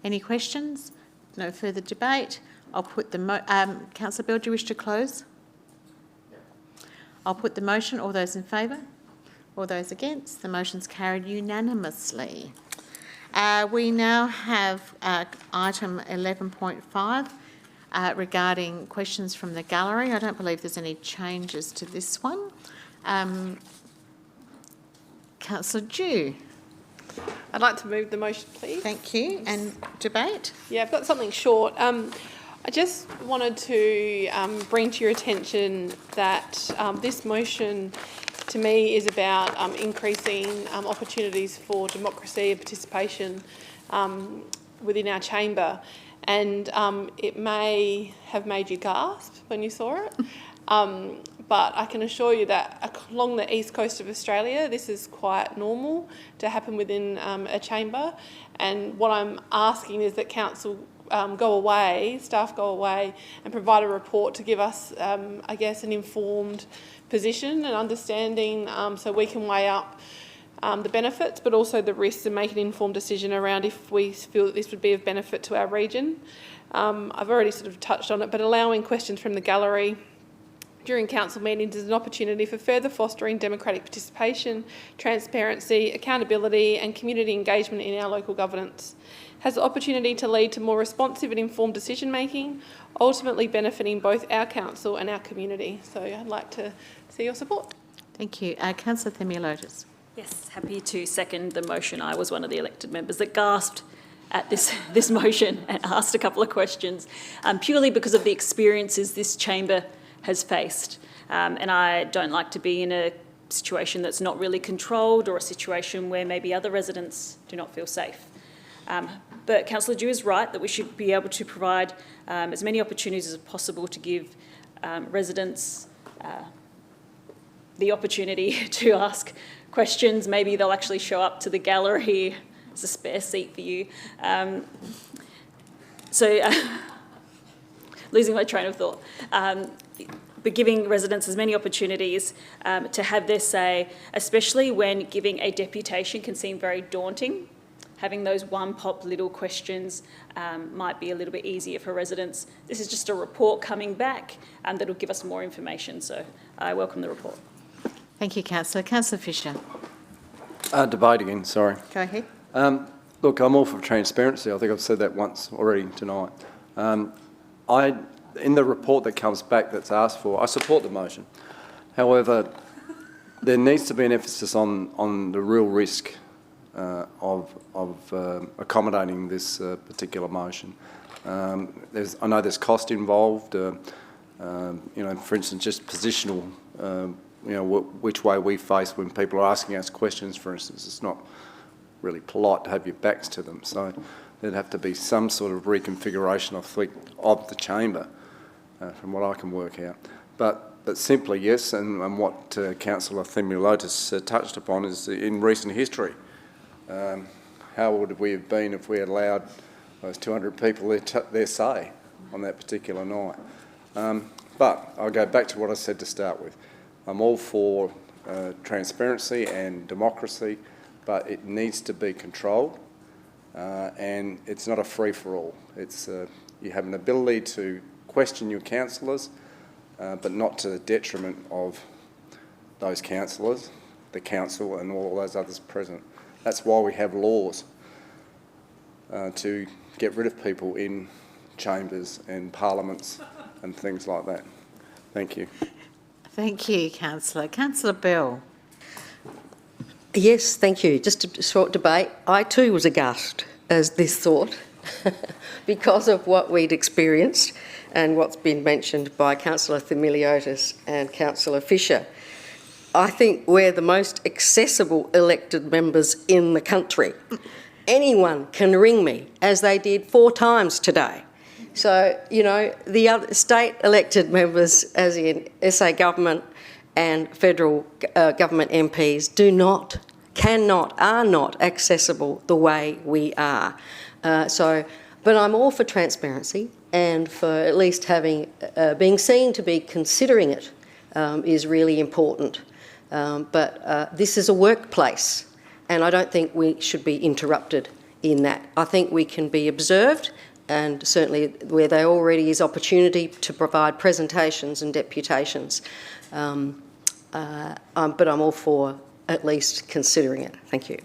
Any questions? No further debate. I'll put the Councillor Bell, do you wish to close? I'll put the motion. All those in favour? All those against? The motion's carried unanimously. We now have item 11.5 regarding questions from the gallery. I don't believe there's any changes to this one. Councillor Dew. I'd like to move the motion, please. Thank you. And debate? Yeah, I've got something short. I just wanted to bring to your attention that this motion to me is about increasing opportunities for democracy and participation within our chamber. And it may have made you gasp when you saw it. But I can assure you that along the east coast of Australia, this is quite normal to happen within a chamber. And what I'm asking is that council go away, staff go away and provide a report to give us, I guess, an informed position and understanding so we can weigh up the benefits but also the risks and make an informed decision around if we feel that this would be of benefit to our region. I've already sort of touched on it, but allowing questions from the gallery during council meetings is an opportunity for further fostering democratic participation, transparency, accountability and community engagement in our local governance. Has the opportunity to lead to more responsive and informed decision making, ultimately benefiting both our council and our community. So I'd like to see your support. Thank you. Councillor Themialotis. Yes, happy to second the motion. I was one of the elected members that gasped at this motion and asked a couple of questions, purely because of the experiences this chamber has faced. And I don't like to be in a situation that's not really controlled or a situation where maybe other residents do not feel safe. But Councillor Dew is right that we should be able to provide as many opportunities as possible to give residents the opportunity to ask questions. Maybe they'll actually show up to the gallery. There's a spare seat for you. Losing my train of thought. But giving residents as many opportunities to have their say, especially when giving a deputation can seem very daunting. Having those one-pop little questions might be a little bit easier for residents. This is just a report coming back that'll give us more information, so I welcome the report. Thank you, Councillor. Councillor Fisher. Debate again, sorry. Go ahead. Look, I'm all for transparency. I think I've said that once already tonight. In the report that comes back that's asked for, I support the motion. However, there needs to be an emphasis on the real risk of accommodating this particular motion. I know there's cost involved. You know, for instance, just positional. You know, which way we face when people are asking us questions. For instance, it's not really polite to have your backs to them. So there'd have to be some sort of reconfiguration of the chamber, from what I can work out. But simply yes, and what Councillor Themialotis touched upon is in recent history. How would we have been if we had allowed those 200 people their say on that particular night? But I'll go back to what I said to start with. I'm all for transparency and democracy, but it needs to be controlled, and it's not a free-for-all. It's you have an ability to question your councillors, but not to the detriment of those councillors, the council and all those others present. That's why we have laws to get rid of people in chambers and parliaments and things like that. Thank you. Thank you, Councillor. Councillor Bell. Yes, thank you. Just a short debate. I too was aghast as this thought because of what we'd experienced and what's been mentioned by Councillor Themialotis and Councillor Fisher. I think we're the most accessible elected members in the country. Anyone can ring me, as they did 4 times today. So, you know, the other state elected members, as in SA government and federal government MPs, are not accessible the way we are. But I'm all for transparency and for at least having, being seen to be considering it is really important. But this is a workplace, and I don't think we should be interrupted in that. I think we can be observed, and certainly where there already is opportunity to provide presentations and deputations. But I'm all for at least considering it. Thank you.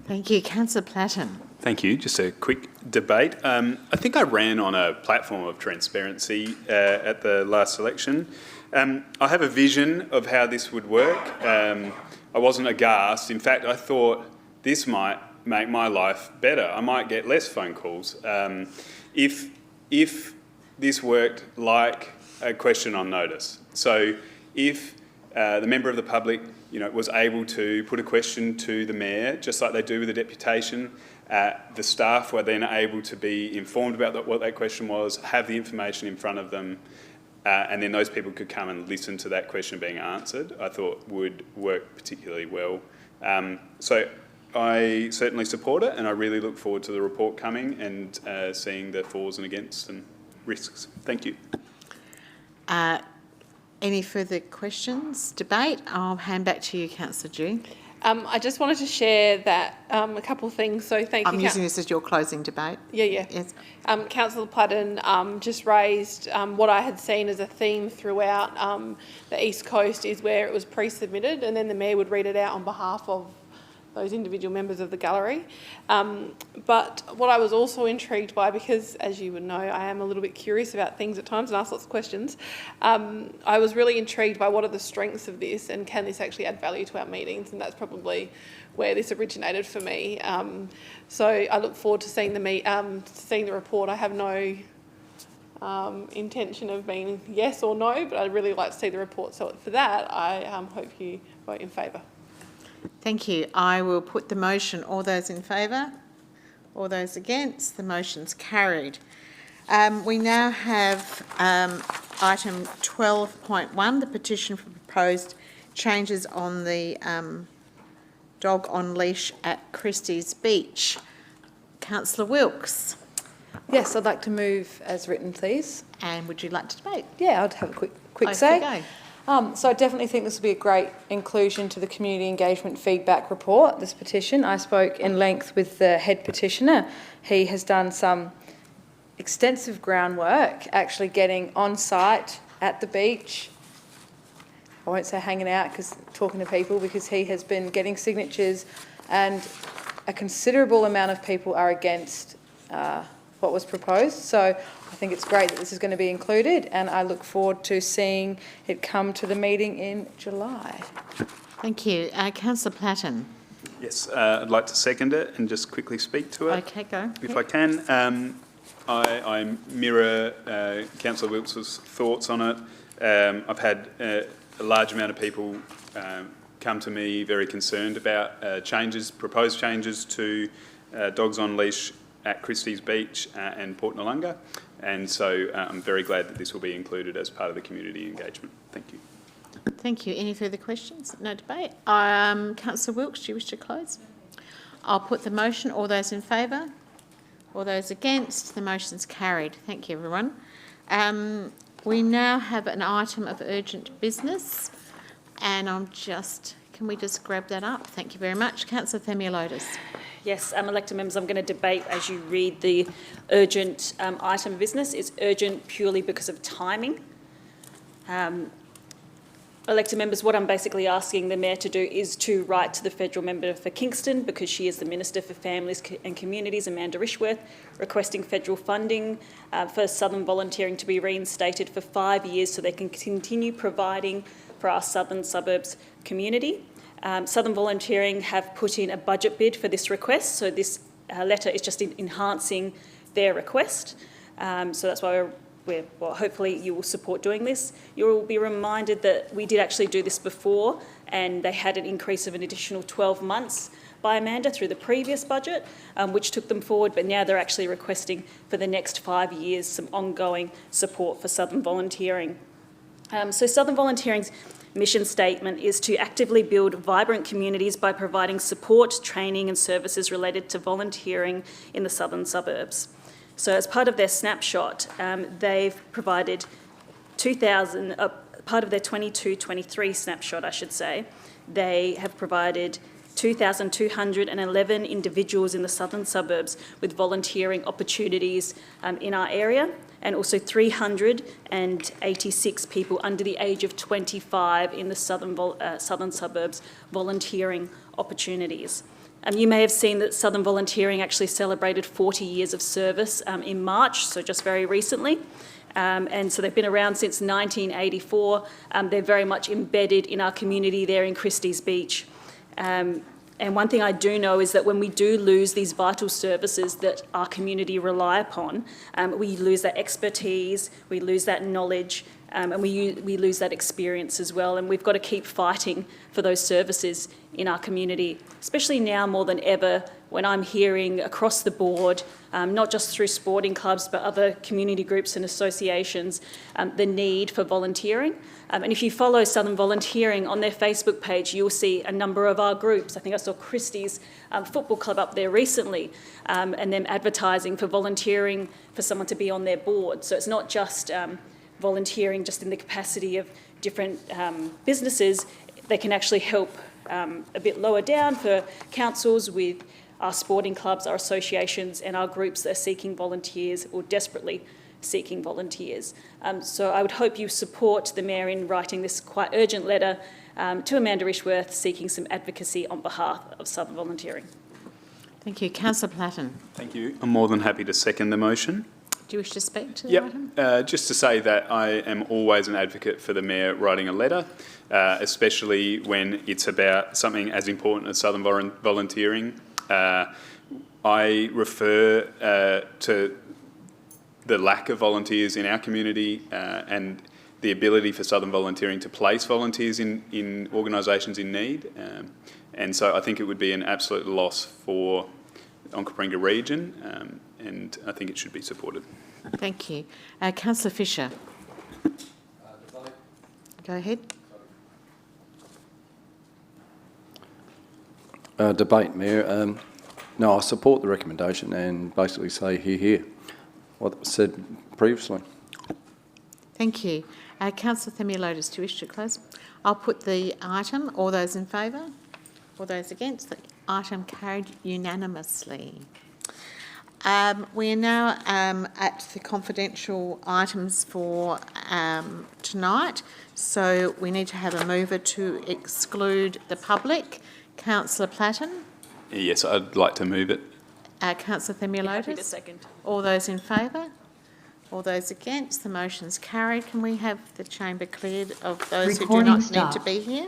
Thank you. Councillor Platten. Thank you. Just a quick debate. I think I ran on a platform of transparency at the last election. I have a vision of how this would work. I wasn't aghast. In fact, I thought this might make my life better. I might get less phone calls. If this worked like a question on notice. So if the member of the public, was able to put a question to the mayor, just like they do with the deputation, the staff were then able to be informed about what that question was, have the information in front of them, and then those people could come and listen to that question being answered, I thought would work particularly well. So I certainly support it, and I really look forward to the report coming and seeing the fors and against and risks. Thank you. Any further questions, debate? I'll hand back to you, Councillor Dew. I just wanted to share that a couple of things. So thank you. I'm using this as your closing debate. Yeah. Yes. Councillor Platten just raised what I had seen as a theme throughout the East Coast is where it was pre-submitted and then the Mayor would read it out on behalf of those individual members of the gallery. But what I was also intrigued by, because as you would know, I am a little bit curious about things at times and ask lots of questions, I was really intrigued by what are the strengths of this and can this actually add value to our meetings, and that's probably where this originated for me. So I look forward to seeing the report. I have no intention of being yes or no, but I'd really like to see the report. So for that, I hope you vote in favour. Thank you. I will put the motion. All those in favour? All those against? The motion's carried. We now have item 12.1, the petition for proposed changes on the dog on leash at Christie's Beach. Councillor Wilkes. Yes, I'd like to move as written, please. And would you like to debate? Yeah, I'd have a quick say. So I definitely think this will be a great inclusion to the community engagement feedback report, this petition. I spoke in length with the head petitioner. He has done some extensive groundwork, actually getting on site at the beach. I won't say hanging out, because talking to people, because he has been getting signatures, and a considerable amount of people are against what was proposed. So I think it's great that this is going to be included, and I look forward to seeing it come to the meeting in July. Thank you. Councillor Platten. Yes, I'd like to second it and just quickly speak to it. Okay, go. If I can. I mirror Councillor Wilkes' thoughts on it. I've had a large amount of people come to me very concerned about proposed changes to dogs on leash at Christie's Beach and Port Noarlunga, and so I'm very glad that this will be included as part of the community engagement. Thank you. Thank you. Any further questions? No debate. Councillor Wilkes, do you wish to close? I'll put the motion. All those in favour? All those against? The motion's carried. Thank you, everyone. We now have an item of urgent business, and can we just grab that up? Thank you very much. Councillor Themialotis. Yes, elected members, I'm going to debate as you read the urgent item of business. It's urgent purely because of timing. Elected members, what I'm basically asking the Mayor to do is to write to the federal member for Kingston, because she is the Minister for Families and Communities, Amanda Rishworth, requesting federal funding for Southern Volunteering to be reinstated for 5 years so they can continue providing for our southern suburbs community. Southern Volunteering have put in a budget bid for this request, so this letter is just enhancing their request. So that's why hopefully you will support doing this. You will be reminded that we did actually do this before, and they had an increase of an additional 12 months by Amanda through the previous budget, which took them forward, but now they're actually requesting for the next 5 years some ongoing support for Southern Volunteering. So Southern Volunteering's mission statement is to actively build vibrant communities by providing support, training and services related to volunteering in the southern suburbs. So as part of their snapshot, they've provided 2,000, part of their 22-23 snapshot, I should say, they have provided 2,211 individuals in the southern suburbs with volunteering opportunities in our area, and also 386 people under the age of 25 in the southern suburbs volunteering opportunities. You may have seen that Southern Volunteering actually celebrated 40 years of service in March, so just very recently. And so they've been around since 1984. They're very much embedded in our community there in Christie's Beach. And one thing I do know is that when we do lose these vital services that our community rely upon, we lose that expertise, we lose that knowledge, and we lose that experience as well. And we've got to keep fighting for those services in our community, especially now more than ever when I'm hearing across the board, not just through sporting clubs but other community groups and associations, the need for volunteering. And if you follow Southern Volunteering on their Facebook page, you'll see a number of our groups. I think I saw Christie's football club up there recently, and them advertising for volunteering for someone to be on their board. So it's not just volunteering just in the capacity of different businesses. They can actually help a bit lower down for councils with our sporting clubs, our associations and our groups that are seeking volunteers or desperately seeking volunteers. So I would hope you support the Mayor in writing this quite urgent letter to Amanda Ishworth seeking some advocacy on behalf of Southern Volunteering. Thank you. Councillor Platten. Thank you. I'm more than happy to second the motion. Do you wish to speak to the item? Just to say that I am always an advocate for the Mayor writing a letter, especially when it's about something as important as Southern Volunteering. I refer to the lack of volunteers in our community and the ability for Southern Volunteering to place volunteers in organisations in need. And so I think it would be an absolute loss for the Onkaparinga region, and I think it should be supported. Thank you. Councillor Fisher. Go ahead. Debate, Mayor. No, I support the recommendation and basically say hear what was said previously. Thank you. Councillor Themilotis, do you wish to close? I'll put the item. All those in favour? All those against? The item carried unanimously. We are now at the confidential items for tonight. So we need to have a mover to exclude the public. Councillor Platten. Yes, I'd like to move it. Councillor Themilotis. Happy to second. All those in favour? All those against? The motion's carried. Can we have the chamber cleared of those who do not need to be here?